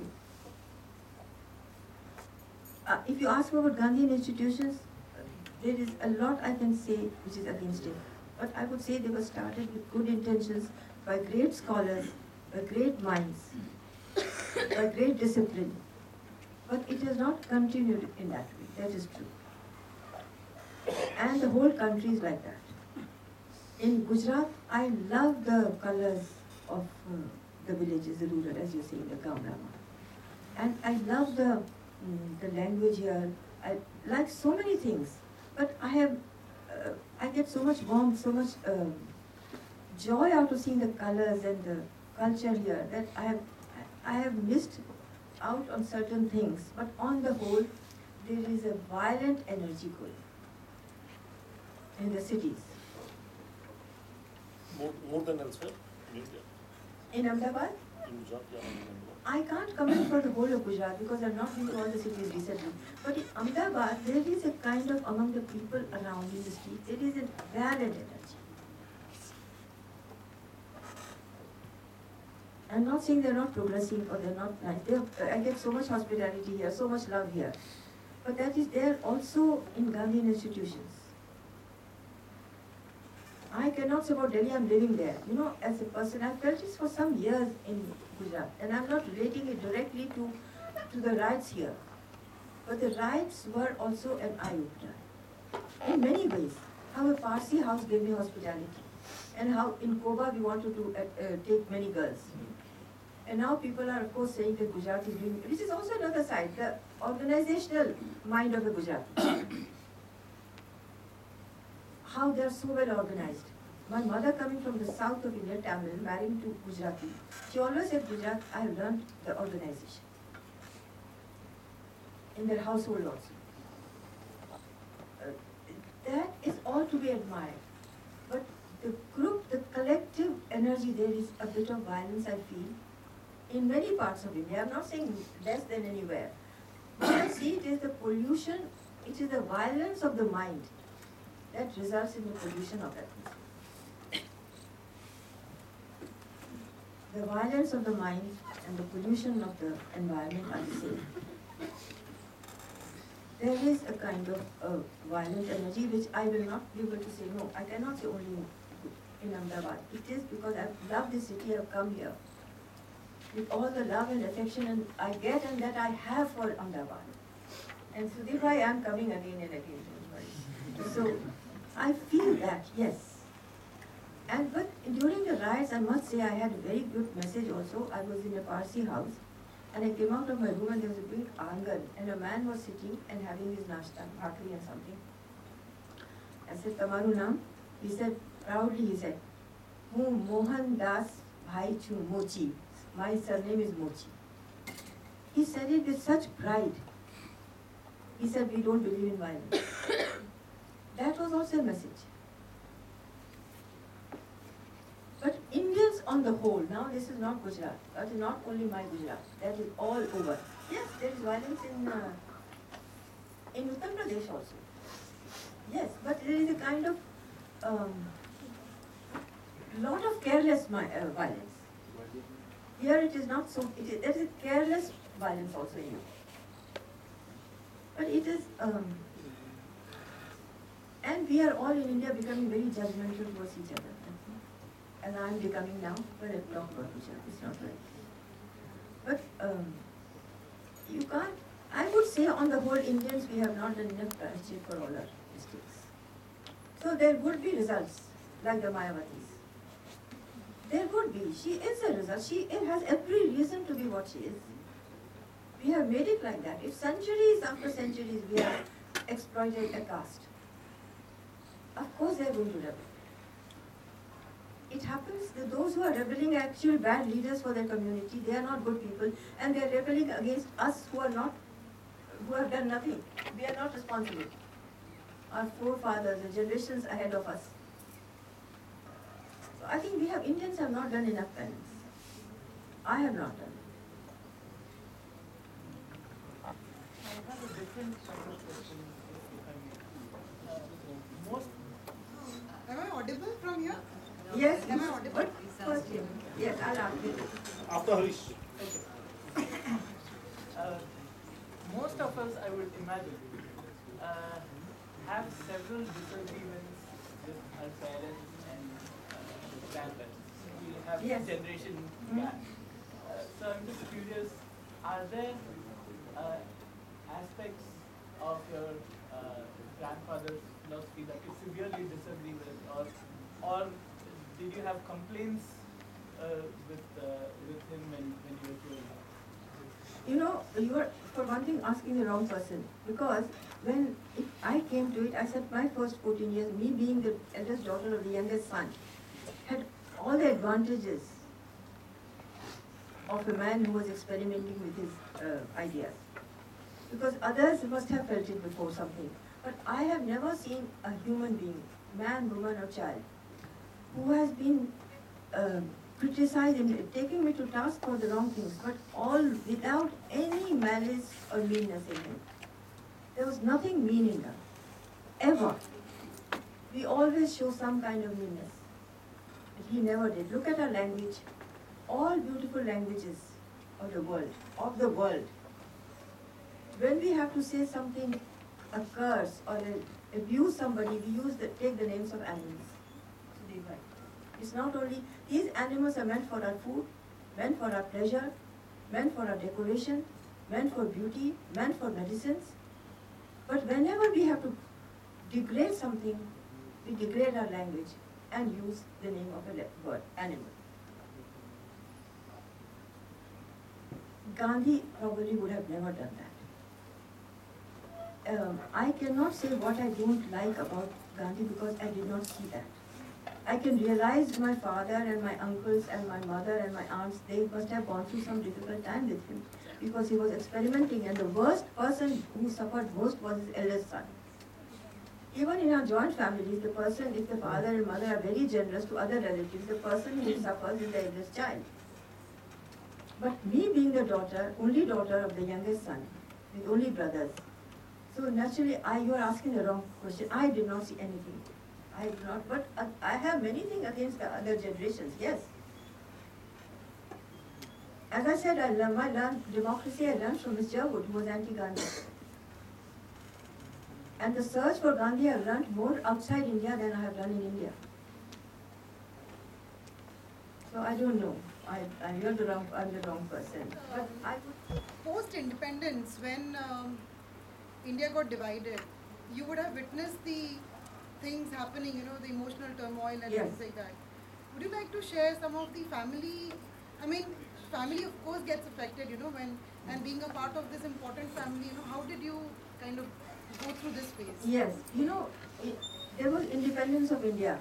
If you ask me about Gandhian institutions, there is a lot I can say which is against it. But I would say they were started with good intentions by great scholars, by great minds, by great discipline. But it has not continued in that way, that is true. And the whole country is like that. In Gujarat, I love the colors of the villages, the rural, as you say, the Gamadaoma. And I love the language here. I like so many things. But I get so much warmth, so much joy out of seeing the colors and the culture here that I have missed out on certain things. But on the whole, there is a violent energy going in the cities. More than elsewhere in India? In Ahmedabad? In Gujarat, yeah, in Ahmedabad. I can't comment for the whole of Gujarat because I've not been to all the cities recently. But in Ahmedabad, there is a kind of, among the people around in the streets, there is a violent energy. I'm not saying they're not progressive or they're not nice. I get so much hospitality here, so much love here. But that is there also in Gandhian institutions. I cannot say about Delhi, I'm living there. You know, as a person, I felt this for some years in Gujarat, and I'm not relating it directly to the riots here. But the riots were also an eye-opener. In many ways, how a Parsi house gave me hospitality, and how in Koba we wanted to take many girls. And now people are of course saying that Gujarat is doing, which is also another side, the organizational mind of the Gujarat. How they are so well organized. My mother coming from the south of India, Tamil, marrying to Gujarati, she always said, Gujarat, I have learned the organization. In their household also. That is all to be admired. But the group, the collective energy, there is a bit of violence, I feel, in many parts of India. I'm not saying less than anywhere. What I see it is the pollution, it is the violence of the mind that results in the pollution of atmosphere. The violence of the mind and the pollution of the environment are the same. There is a kind of violent energy which I will not be able to say, no, I cannot say only in Ahmedabad. It is because I love this city, I have come here with all the love and affection and I get and that I have for Ahmedabad. And so therefore I am coming again and again. So I feel that, yes. And but during the riots, I must say I had a very good message also. I was in a Parsi house and I came out of my room and there was a big angan and a man was sitting and having his nashta, bhakri and something. I said, Tamaru naam? He said, proudly he said, Mu Mohan Das Bhai Chu Mochi. My surname is Mochi. He said it with such pride. He said, we don't believe in violence. That was also a message. But Indians on the whole, now this is not Gujarat, that is not only my Gujarat, that is all over. Yes, there is violence in Uttar Pradesh also. Yes, but there is a kind of lot of careless violence. Here it is not so, there is a careless violence also in it. But it is, and we are all in India becoming very judgmental towards each other. And I am becoming now, but I'll talk about Gujarat, it's not right. But you can't, I would say on the whole Indians we have not done enough practice for all our mistakes. So there would be results like the Mayavatis. There would be, she is a result, she has every reason to be what she is. We have made it like that. If centuries after centuries we have exploited a caste, of course they are going to rebel. It happens that those who are rebelling are actually bad leaders for their community. They are not good people, and they are rebelling against us who are not, who have done nothing. We are not responsible. Our forefathers, the generations ahead of us. So I think we have, Indians have not done enough penance. I have not done. I have a different sort of question, if I may. Most. Am I audible from here? Yes. Am I audible? First, yes, I'll ask you. After Harish. Most of us, I would imagine, have several disagreements with our parents and grandparents. We have Yes. generation gap. So I'm just curious, are there aspects of your grandfather's philosophy that you severely disagree with, or did you have complaints with him when you were growing up? You know, you are, for one thing, asking the wrong person. Because when I came to it, I said my first 14 years, me being the eldest daughter of the youngest son, had all the advantages of a man who was experimenting with his ideas. Because others must have felt it before something. But I have never seen a human being, man, woman or child, who has been criticizing, taking me to task for the wrong things, but all without any malice or meanness in him. There was nothing mean in her, ever. We always show some kind of meanness. But he never did. Look at our language. All beautiful languages of the world. When we have to say something, a curse or abuse somebody, we take the names of animals. absolutely right. It's not only, these animals are meant for our food, meant for our pleasure, meant for our decoration, meant for beauty, meant for medicines. But whenever we have to degrade something, we degrade our language and use the name of a word, animal. Gandhi probably would have never done that. I cannot say what I don't like about Gandhi because I did not see that. I can realize my father and my uncles and my mother and my aunts, they must have gone through some difficult time with him because he was experimenting, and the worst person who suffered most was his eldest son. Even in our joint families, the person, if the father and mother are very generous to other relatives, the person who suffers is the eldest child. But me being the daughter, only daughter of the youngest son, with only brothers, so naturally, you are asking the wrong question. I did not see anything. I did not, but I have many things against the other generations, yes. As I said, I learned democracy, I learned from Miss Jerwood, who was anti-Gandhi. And the search for Gandhi, I learned more outside India than I have done in India. So I don't know. I'm the wrong person. But I would... Post-independence, when India got divided, you would have witnessed the things happening, you know, the emotional turmoil and Yes. things like that. Would you like to share some of the family, I mean, family of course gets affected, you know, and being a part of this important family, you know, how did you kind of go through this phase? Yes, you know, there was independence of India.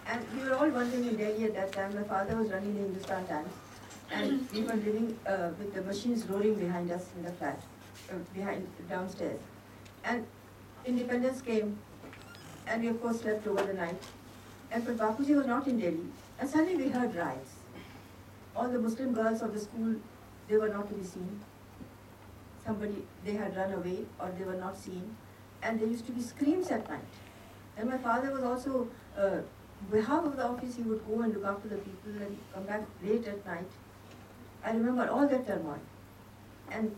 And we were all wondering in Delhi at that time. My father was running the Hindustan Times. And we were living with the machines roaring behind us in the flat, downstairs. And independence came, and we of course slept over the night. But Bapuji was not in Delhi. And suddenly we heard riots. All the Muslim girls of the school, they were not to be seen. They had run away or they were not seen. And there used to be screams at night. And my father was also, behalf of the office, he would go and look after the people and come back late at night. I remember all that turmoil. And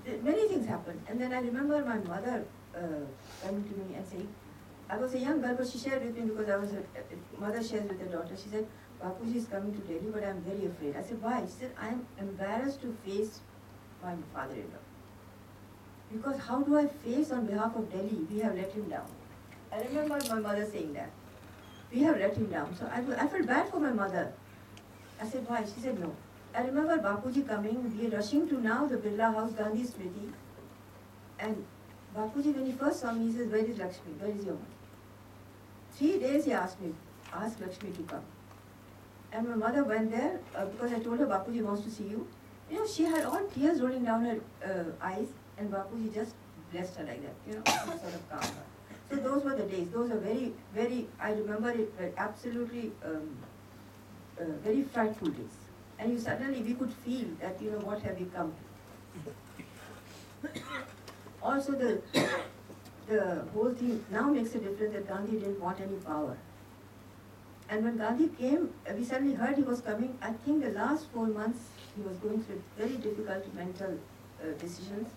many things happened. And then I remember my mother coming to me and saying, I was a young girl, but she shared with me because mother shares with her daughter. She said, Bapuji is coming to Delhi, but I'm very afraid. I said, why? She said, I'm embarrassed to face my father-in-law. Because how do I face on behalf of Delhi? We have let him down. I remember my mother saying that. We have let him down. So I felt bad for my mother. I said, why? She said, no. I remember Bapuji coming, we are rushing to now the Birla house, Gandhi Smriti. And Bapuji, when he first saw me, he says, where is Lakshmi? Where is your mother? 3 days he asked Lakshmi to come. And my mother went there because I told her Bapuji wants to see you. You know, she had all tears rolling down her eyes, and Bapuji just blessed her like that, you know, sort of calmed her. So those were the days. Those are very, very, I remember it absolutely very frightful days. And we could feel that, you know, what have we come to. Also the whole thing now makes a difference that Gandhi didn't want any power. And when Gandhi came, we suddenly heard he was coming. I think the last 4 months he was going through very difficult mental decisions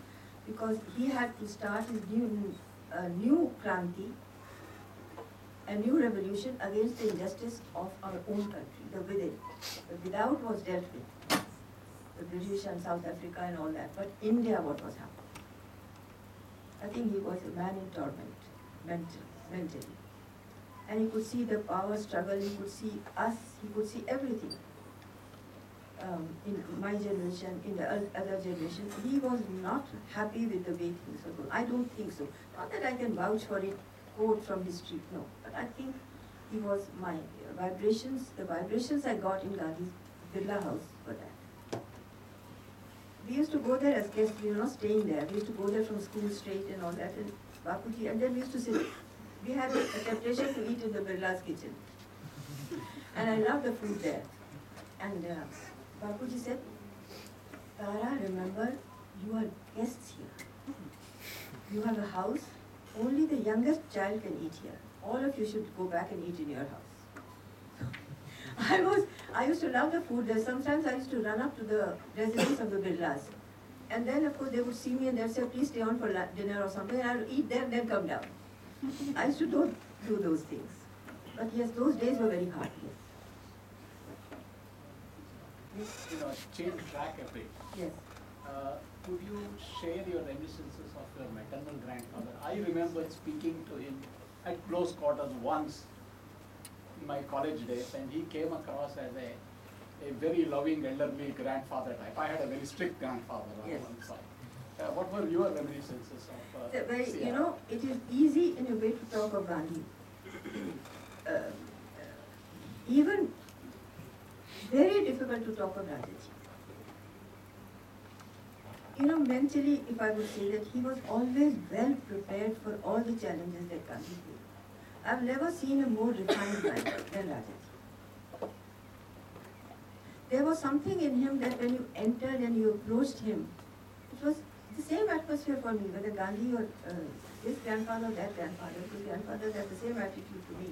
because he had to start his new Kranti, a new revolution against the injustice of our own country, the within. The without was dealt with, the British and South Africa and all that, but India, what was happening? I think he was a man in torment, mentally. And he could see the power struggle, he could see us, he could see everything. In my generation, in the other generation, he was not happy with the way things were going. I don't think so. Not that I can vouch for it, quote from history, no. But I think he was my vibrations, the vibrations I got in Gandhi's Birla house were that. We used to go there as guests, we were not staying there. We used to go there from school straight and all that, and Bapuji, and then we used to sit. We had a temptation to eat in the Birla's kitchen. And I loved the food there. And Bapuji said, Tara, remember, you are guests here. You have a house, only the youngest child can eat here. All of you should go back and eat in your house. I used to love the food there. Sometimes I used to run up to the residence of the Birlas. And then, of course, they would see me and they'd say, please stay on for dinner or something. And I would eat there and then come down. I used to do those things. But yes, those days were very hard. Yes. Change track a bit. Yes. Could you share your reminiscences of your maternal grandfather? I remember speaking to him at close quarters once in my college days, and he came across as a very loving elderly grandfather type. I had a very strict grandfather on Yes. one side. What were your reminiscences of CR? It is easy in a way to talk of Gandhi. Even very difficult to talk of Rajaji. Mentally, if I would say that he was always well prepared for all the challenges that Gandhi faced. I've never seen a more refined man than Rajaji. There was something in him that when you entered and you approached him, it was the same atmosphere for me, whether Gandhi or this grandfather or that grandfather, his grandfather had the same attitude to me.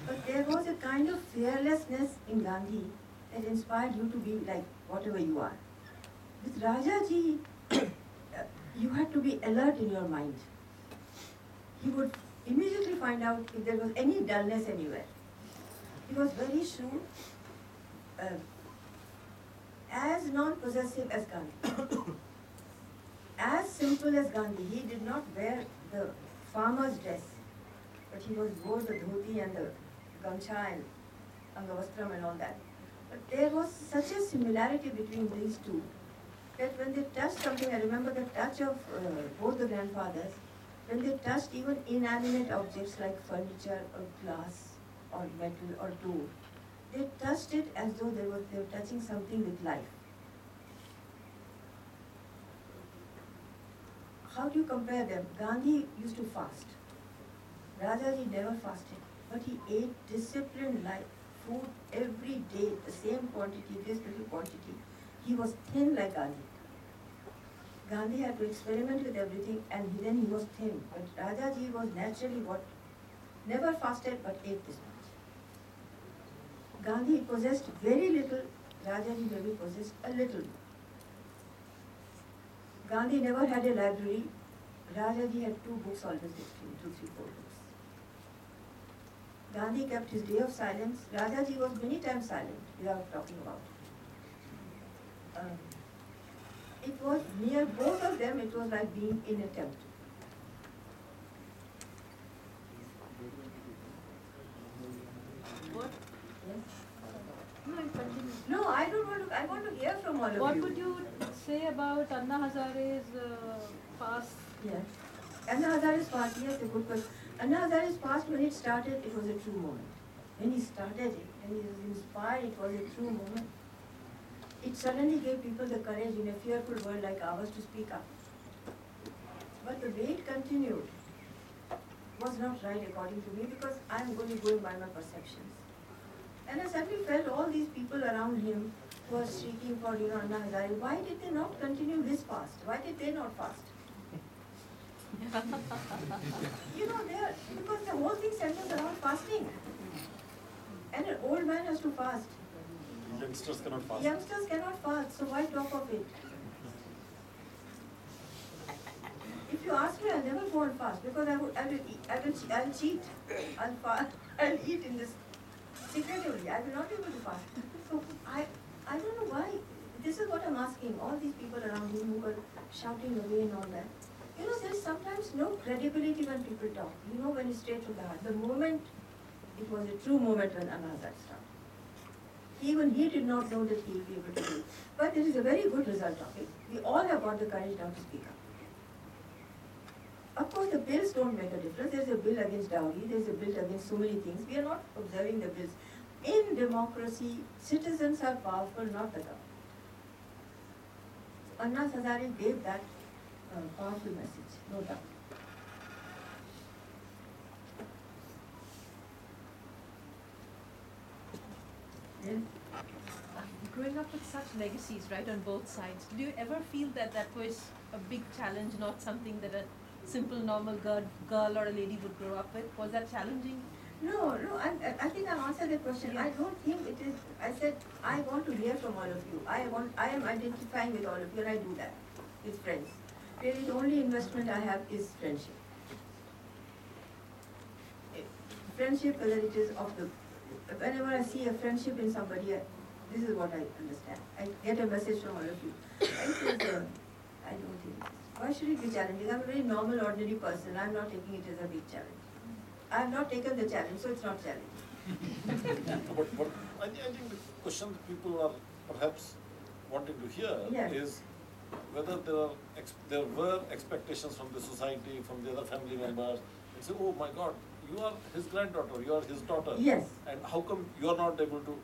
But there was a kind of fearlessness in Gandhi that inspired you to be like whatever you are. With Rajaji, you had to be alert in your mind. He would immediately find out if there was any dullness anywhere. He was very shrewd, as non-possessive as Gandhi. As simple as Gandhi. He did not wear the farmer's dress, but he wore the dhoti and the gamcha and angavastram and all that. But there was such a similarity between these two that when they touched something, I remember the touch of both the grandfathers, when they touched even inanimate objects like furniture or glass or metal or door, they touched it as though they were touching something with life. How do you compare them? Gandhi used to fast. Rajaji never fasted, but he ate disciplined life, food every day, the same quantity, this little quantity. He was thin like Gandhi. Gandhi had to experiment with everything and then he was thin. But Rajaji was naturally never fasted but ate this much. Gandhi possessed very little, Rajaji maybe possessed a little. Gandhi never had a library. Rajaji had 2 books always with him, 2, 3, 4 books. Gandhi kept his day of silence. Rajaji was many times silent without talking about it. It was near both of them, it was like being in a temple. What? Yes? No, you continue. No, I want to hear from all of you. What would you say about Anna Hazare's past? Yes. Anna Hazare's past, yes, a good question. Anna Hazare's past, when it started, it was a true moment. When he started it, when he was inspired, it was a true moment. It suddenly gave people the courage in a fearful world like ours to speak up. But the way it continued was not right according to me because I am going to go by my perceptions. And I suddenly felt all these people around him who were shrieking for, Anna Hazare, why did they not continue his fast? Why did they not fast? Because the whole thing centers around fasting. And an old man has to fast. Youngsters cannot fast. Youngsters cannot fast, so why talk of it? If you ask me, I'll never go on fast because I'll cheat. I'll fast. I'll eat in this secretively. I will not be able to fast. So I don't know why. This is what I'm asking. All these people around me who were shouting away and all that. There's sometimes no credibility when people talk. When it's straight from the heart. The moment, it was a true moment when Anna Hazare started. Even he did not know that he will be able to do it. But it is a very good result of it. We all have got the courage now to speak up. Of course, the bills don't make a difference. There's a bill against dowry. There's a bill against so many things. We are not observing the bills. In democracy, citizens are powerful, not the government. Anna Hazare gave that powerful message, no doubt. Yeah. Growing up with such legacies, right, on both sides, did you ever feel that was a big challenge, not something that a simple, normal girl or a lady would grow up with? Was that challenging? No, I think I've answered the question. Yeah. I don't think it is. I said, I want to hear from all of you. I am identifying with all of you and I do that with friends. Really, the only investment I have is friendship. friendship, whether it is of the, whenever I see a friendship in somebody, this is what I understand. I get a message from all of you. I don't think, why should it be challenging? I'm a very normal, ordinary person. I'm not taking it as a big challenge. I have not taken the challenge, so it's not challenging. But I think the question that people are perhaps wanting to hear is whether there were expectations from the society, from the other family members, and say, oh my God, you are his granddaughter, you are his daughter. Yes. And how come you are not able to,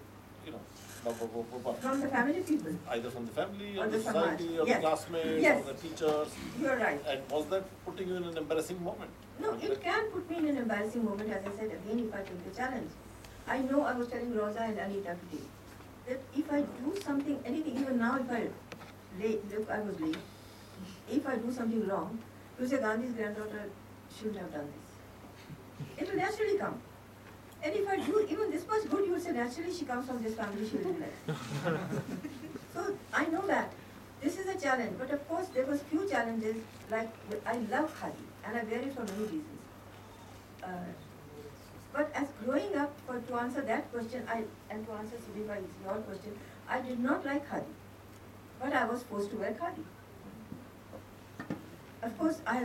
From the family people. Either from the family or Or the the society samaj. or Yes. the classmates Yes. or the teachers. You are right. And was that putting you in an embarrassing moment? No, it can put me in an embarrassing moment, as I said again, if I take the challenge. I know I was telling Rosa and Anita today that if I do something, anything, even now if I was late, if I do something wrong, you say Gandhi's granddaughter shouldn't have done this. It will naturally come. And if I do even this much good, you will say naturally she comes from this family, she will do that. So I know that. This is a challenge, but of course there was few challenges, like I love khadi and I wear it for many reasons. But as growing up, to answer that question, and to answer your question, I did not like khadi, but I was forced to wear khadi. Of course, I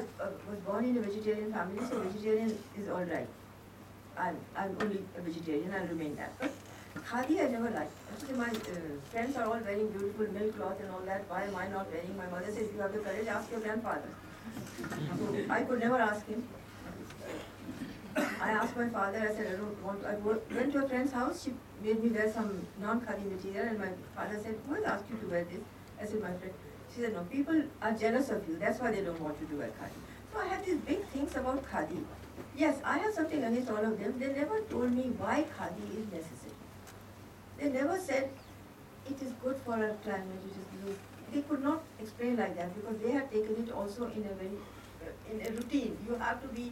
was born in a vegetarian family, so vegetarian is all right. I'm only a vegetarian, I'll remain that. But khadi I never liked. Actually, my friends are all wearing beautiful milk cloth and all that. Why am I not wearing? My mother says, if you have the courage, ask your grandfather. So I could never ask him. I asked my father, I said, I don't want to. I went to a friend's house, she made me wear some non-khadi material, and my father said, who has asked you to wear this? I said, my friend. She said, no, people are jealous of you, that's why they don't want you to wear khadi. So I had these big things about khadi. Yes, I have something against all of them. They never told me why khadi is necessary. They never said it is good for our climate, it is good. They could not explain like that because they had taken it also in a routine. You have to be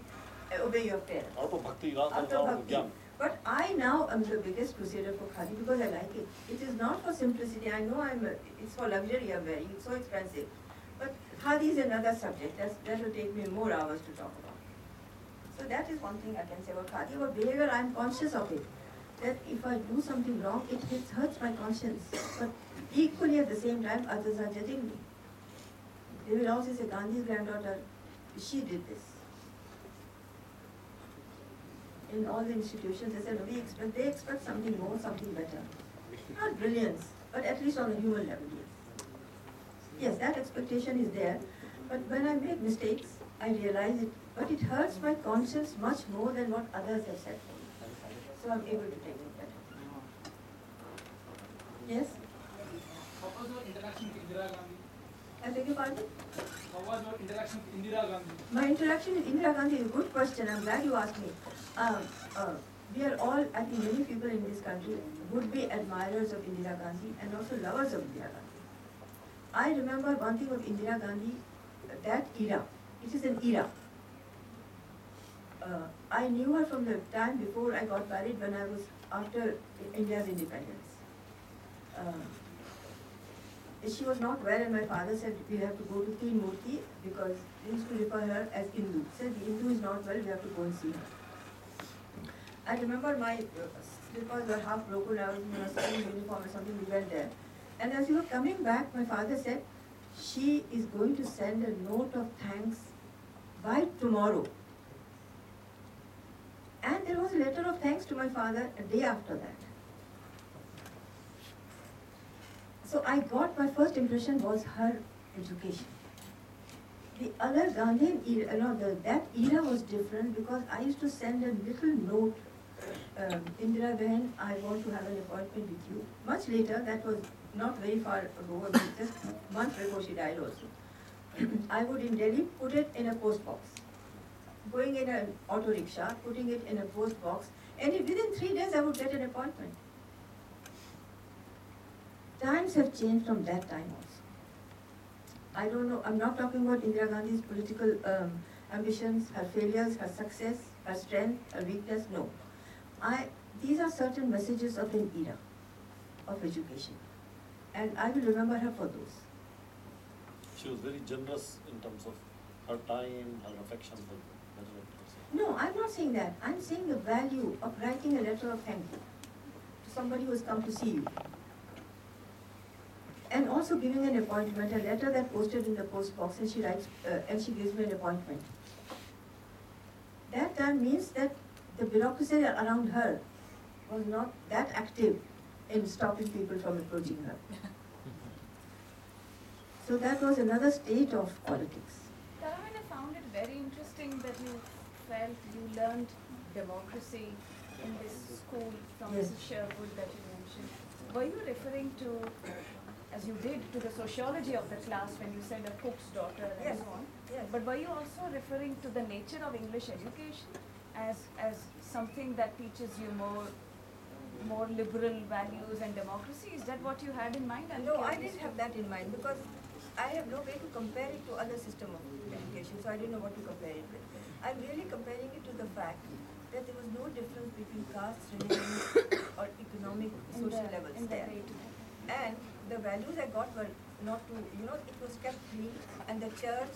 obey your parents. Out of bhakti, Out of bhakti. But I now am the biggest crusader for khadi because I like it. It is not for simplicity. I know it's for luxury I'm wearing. It's so expensive. But khadi is another subject. That will take me more hours to talk about. So that is one thing I can say about khadi. About behavior, I am conscious of it. That if I do something wrong, it hurts my conscience. But equally at the same time, others are judging me. They will also say, Gandhi's granddaughter, she did this. In all the institutions, they said, no, they expect something more, something better. Not brilliance, but at least on a human level, yes. Yes, that expectation is there. But when I make mistakes, I realize it. But it hurts my conscience much more than what others have said for me. So I'm able to take it better. Yes? What was your interaction with Indira Gandhi? I beg your pardon? What was your interaction with Indira Gandhi? My interaction with Indira Gandhi is a good question. I'm glad you asked me. We are all, I think many people in this country would be admirers of Indira Gandhi and also lovers of Indira Gandhi. I remember one thing of Indira Gandhi, that era. It is an era. I knew her from the time before I got married when I was after India's independence. She was not well and my father said we have to go to Teen Murti because they used to refer her as Hindu. He said the Hindu is not well, we have to go and see her. I remember my slippers were half broken, I was in a school uniform or something, we went there. And as we were coming back, my father said, she is going to send a note of thanks by tomorrow. And there was a letter of thanks to my father a day after that. So I got, my first impression was her education. The other Gandhian era, that era was different because I used to send a little note, Indira Behan, I want to have an appointment with you. Much later, that was not very far ago, just a month before she died also. I would in Delhi put it in a post box. Going in an auto rickshaw, putting it in a post box, and within 3 days I would get an appointment. Times have changed from that time also. I don't know, I'm not talking about Indira Gandhi's political ambitions, her failures, her success, her strength, her weakness, no. These are certain messages of an era of education. And I will remember her for those. She was very generous in terms of her time, her affection for No, I'm not saying that. I'm saying the value of writing a letter of thank you to somebody who has come to see you. And also giving an appointment, a letter that posted in the post box, and she writes, and she gives me an appointment. That means that the bureaucracy around her was not that active in stopping people from approaching her. So that was another state of politics. Taramani, I found it very interesting that you felt you learned democracy in this school from Yes. Mrs. Sherwood that you mentioned. Were you referring to, as you did, to the sociology of the class when you said a cook's daughter and Yes. so on? Yes. But were you also referring to the nature of English education as something that teaches you more liberal values and democracy? Is that what you had in mind? I'm No, I curious didn't to- have that in mind because I have no way to compare it to other system of education, so I didn't know what to compare it with. I'm really comparing it to the fact that there was no difference between caste, religion, or economic, social levels in the there. way to And the values I got were not to, it was kept clean, and the church,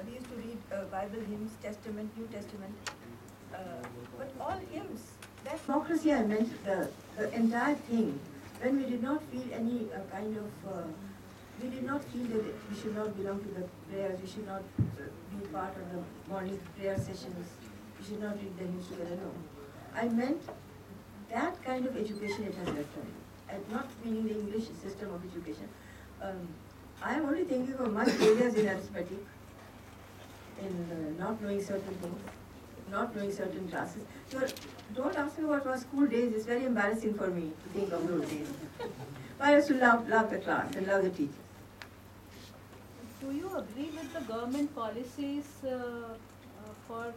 we used to read Bible hymns, Testament, New Testament, but all hymns. That democracy I meant, the entire thing, when we did not feel any we did not feel that we should not belong to the prayers, we should not be part of the morning prayer sessions, we should not read the hymns together, no. I meant that kind of education it has left on me, and not meaning the English system of education. I am only thinking of my failures in arithmetic, in not knowing certain things, not knowing certain classes. So don't ask me what was school days, it's very embarrassing for me to think of those days. But I used to love the class and love the teachers. Do you agree with the government policies for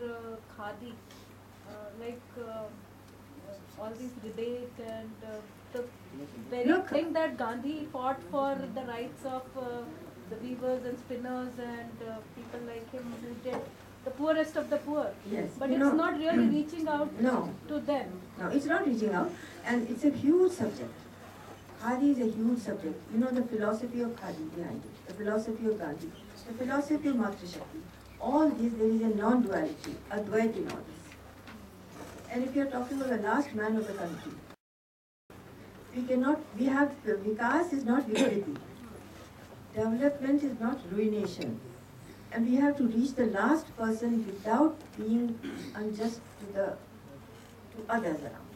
khadi? All these debate and the very Look, thing that Gandhi fought for the rights of the weavers and spinners and people like him who did the poorest of the poor. Yes. But you it's know, not really reaching out No. to them. No, it's not reaching out, and it's a huge subject. Khadi is a huge subject. You know the philosophy of Khadi behind it, the philosophy of Gandhi, the philosophy of Matrishakti. All this, there is a non-duality, Advait in all this. And if you are talking about the last man of the country, Vikas is not vikarity. Development is not ruination. And we have to reach the last person without being unjust to others around.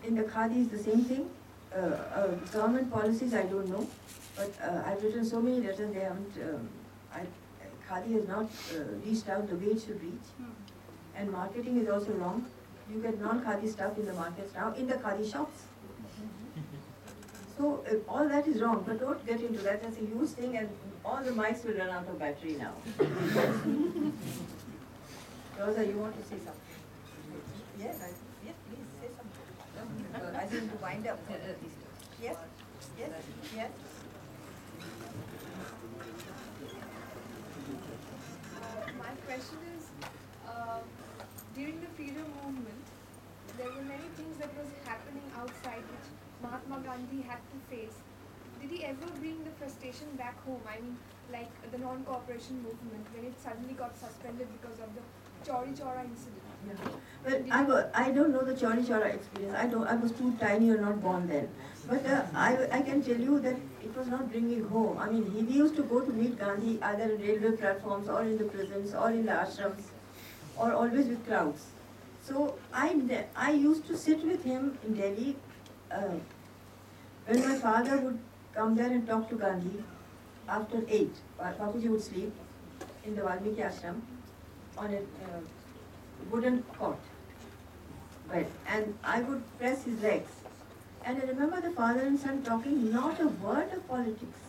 In the khadi is the same thing. Government policies, I don't know, but I've written so many letters, they haven't, khadi has not reached out the way it should reach. And marketing is also wrong. You get non-khadi stuff in the markets now, in the khadi shops. So all that is wrong, but don't get into that. That's a huge thing, and all the mics will run out of battery now. Rosa, you want to say something? Yes, please say something. I think to wind up. Yes, yes, yes. My question is, during the freedom movement, there were many things that was happening outside which Mahatma Gandhi had to face. Did he ever bring the frustration back home? I mean, like the non-cooperation movement, when it suddenly got suspended because of the Chauri Chaura incident. Yeah. Well, I don't know the Chauri Chaura experience. I was too tiny or not born then. But I can tell you that it was not bringing home. I mean, we used to go to meet Gandhi either in railway platforms or in the prisons or in the ashrams or always with crowds. So I used to sit with him in Delhi when my father would come there and talk to Gandhi after 8. Bapuji would sleep in the Valmiki ashram on a wooden cot bed, and I would press his legs. And I remember the father and son talking, not a word of politics.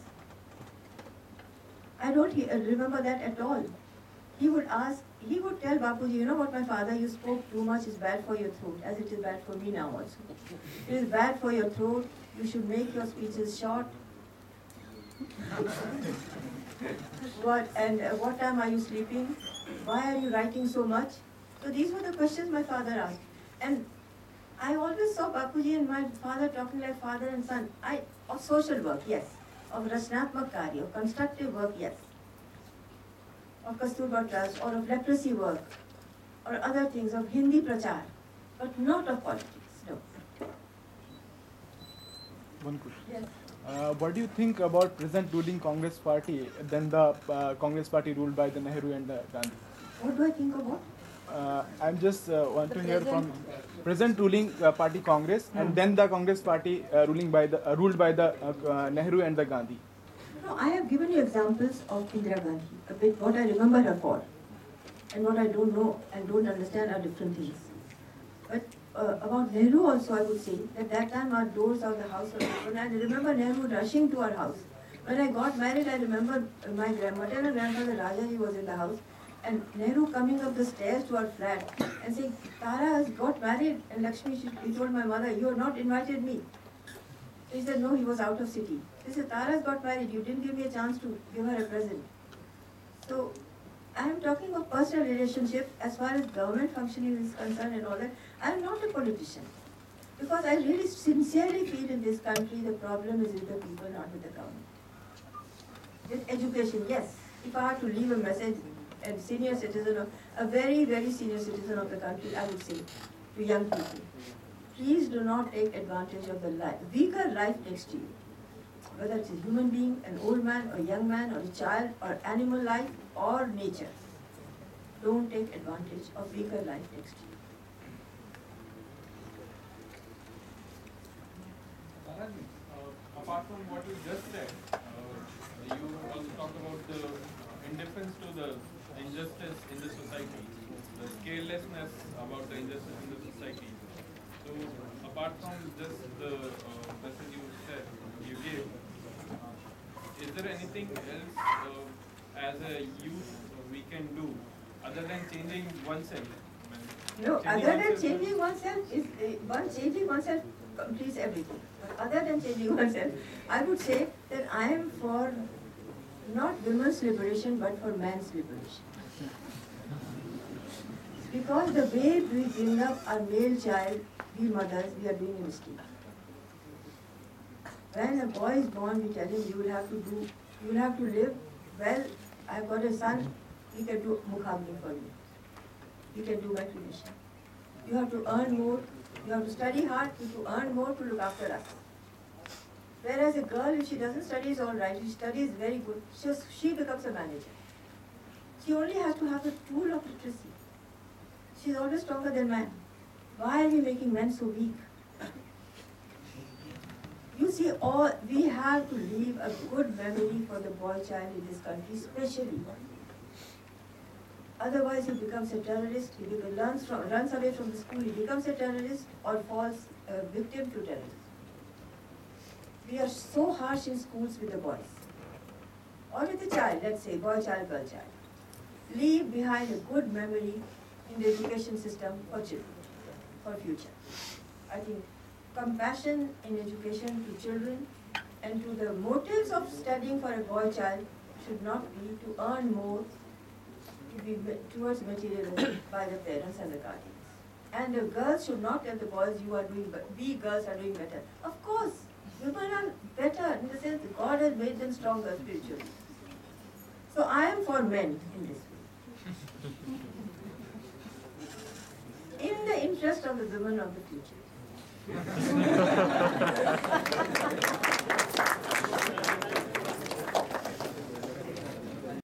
I don't remember that at all. He would tell Bapuji, you know what, my father, you spoke too much, it's bad for your throat, as it is bad for me now also. It is bad for your throat, you should make your speeches short. What time are you sleeping? Why are you writing so much? So these were the questions my father asked. And I always saw Bapuji and my father talking like father and son. Of social work, yes. Of Rachnatmak Karya, of constructive work, yes. of Kasturba Trust or of leprosy work or other things, of Hindi prachar, but not of politics, no. One question. Yes. What do you think about present ruling Congress party, then the Congress party ruled by the Nehru and the Gandhi? What do I think about? I'm just want to hear from present ruling party Congress and then the Congress party ruled by the Nehru and the Gandhi. No, I have given you examples of Indira Gandhi, a bit what I remember her for, and what I don't know and don't understand are different things. But about Nehru also I would say that that time our doors of the house were open. I remember Nehru rushing to our house. When I got married, I remember my maternal grandfather Rajaji was in the house, and Nehru coming up the stairs to our flat and saying, Tara has got married, and Lakshmi, he told my mother, you have not invited me. He said, no, he was out of city. He said, Tara's got married, you didn't give me a chance to give her a present. So, I am talking of personal relationship as far as government functioning is concerned and all that. I am not a politician. Because I really sincerely feel in this country the problem is with the people, not with the government. With education, yes. If I had to leave a message, a senior citizen, a very, very senior citizen of the country, I would say to young people, please do not take advantage of the weaker life next to you. Whether it's a human being, an old man, or a young man, or a child, or animal life, or nature. Don't take advantage of weaker life next to you. Apart from what you just said, you also talked about the indifference to the injustice in the society, the carelessness about the injustice in the society. So, apart from just the message you said, you gave, is there anything else as a youth we can do other than changing oneself? No, other than changing oneself changing oneself completes everything. But other than changing oneself, I would say that I am for not women's liberation but for man's liberation. Because the way we bring up our male child, we mothers, we are doing a mistake. When a boy is born, we tell him you will have to live, well, I've got a son, he can do mukhabli for you. He can do matriculation. You have to earn more, you have to study hard, you have to earn more to look after us. Whereas a girl, if she doesn't study, is all right. If she studies very good, she becomes a manager. She only has to have the tool of literacy. She is always stronger than man. Why are we making men so weak? You see, we have to leave a good memory for the boy child in this country, especially. Otherwise, he becomes a terrorist. He runs away from the school. He becomes a terrorist or falls a victim to terrorism. We are so harsh in schools with the boys. Or with the child, let's say, boy child, girl child. Leave behind a good memory in the education system for children, for future. I think compassion in education to children and to the motives of studying for a boy child should not be to earn more, to be towards materialism by the parents and the guardians. And the girls should not tell the boys, we girls are doing better. Of course, women are better in the sense that God has made them stronger spiritually. So I am for men in this way. In the interest of the women of the future.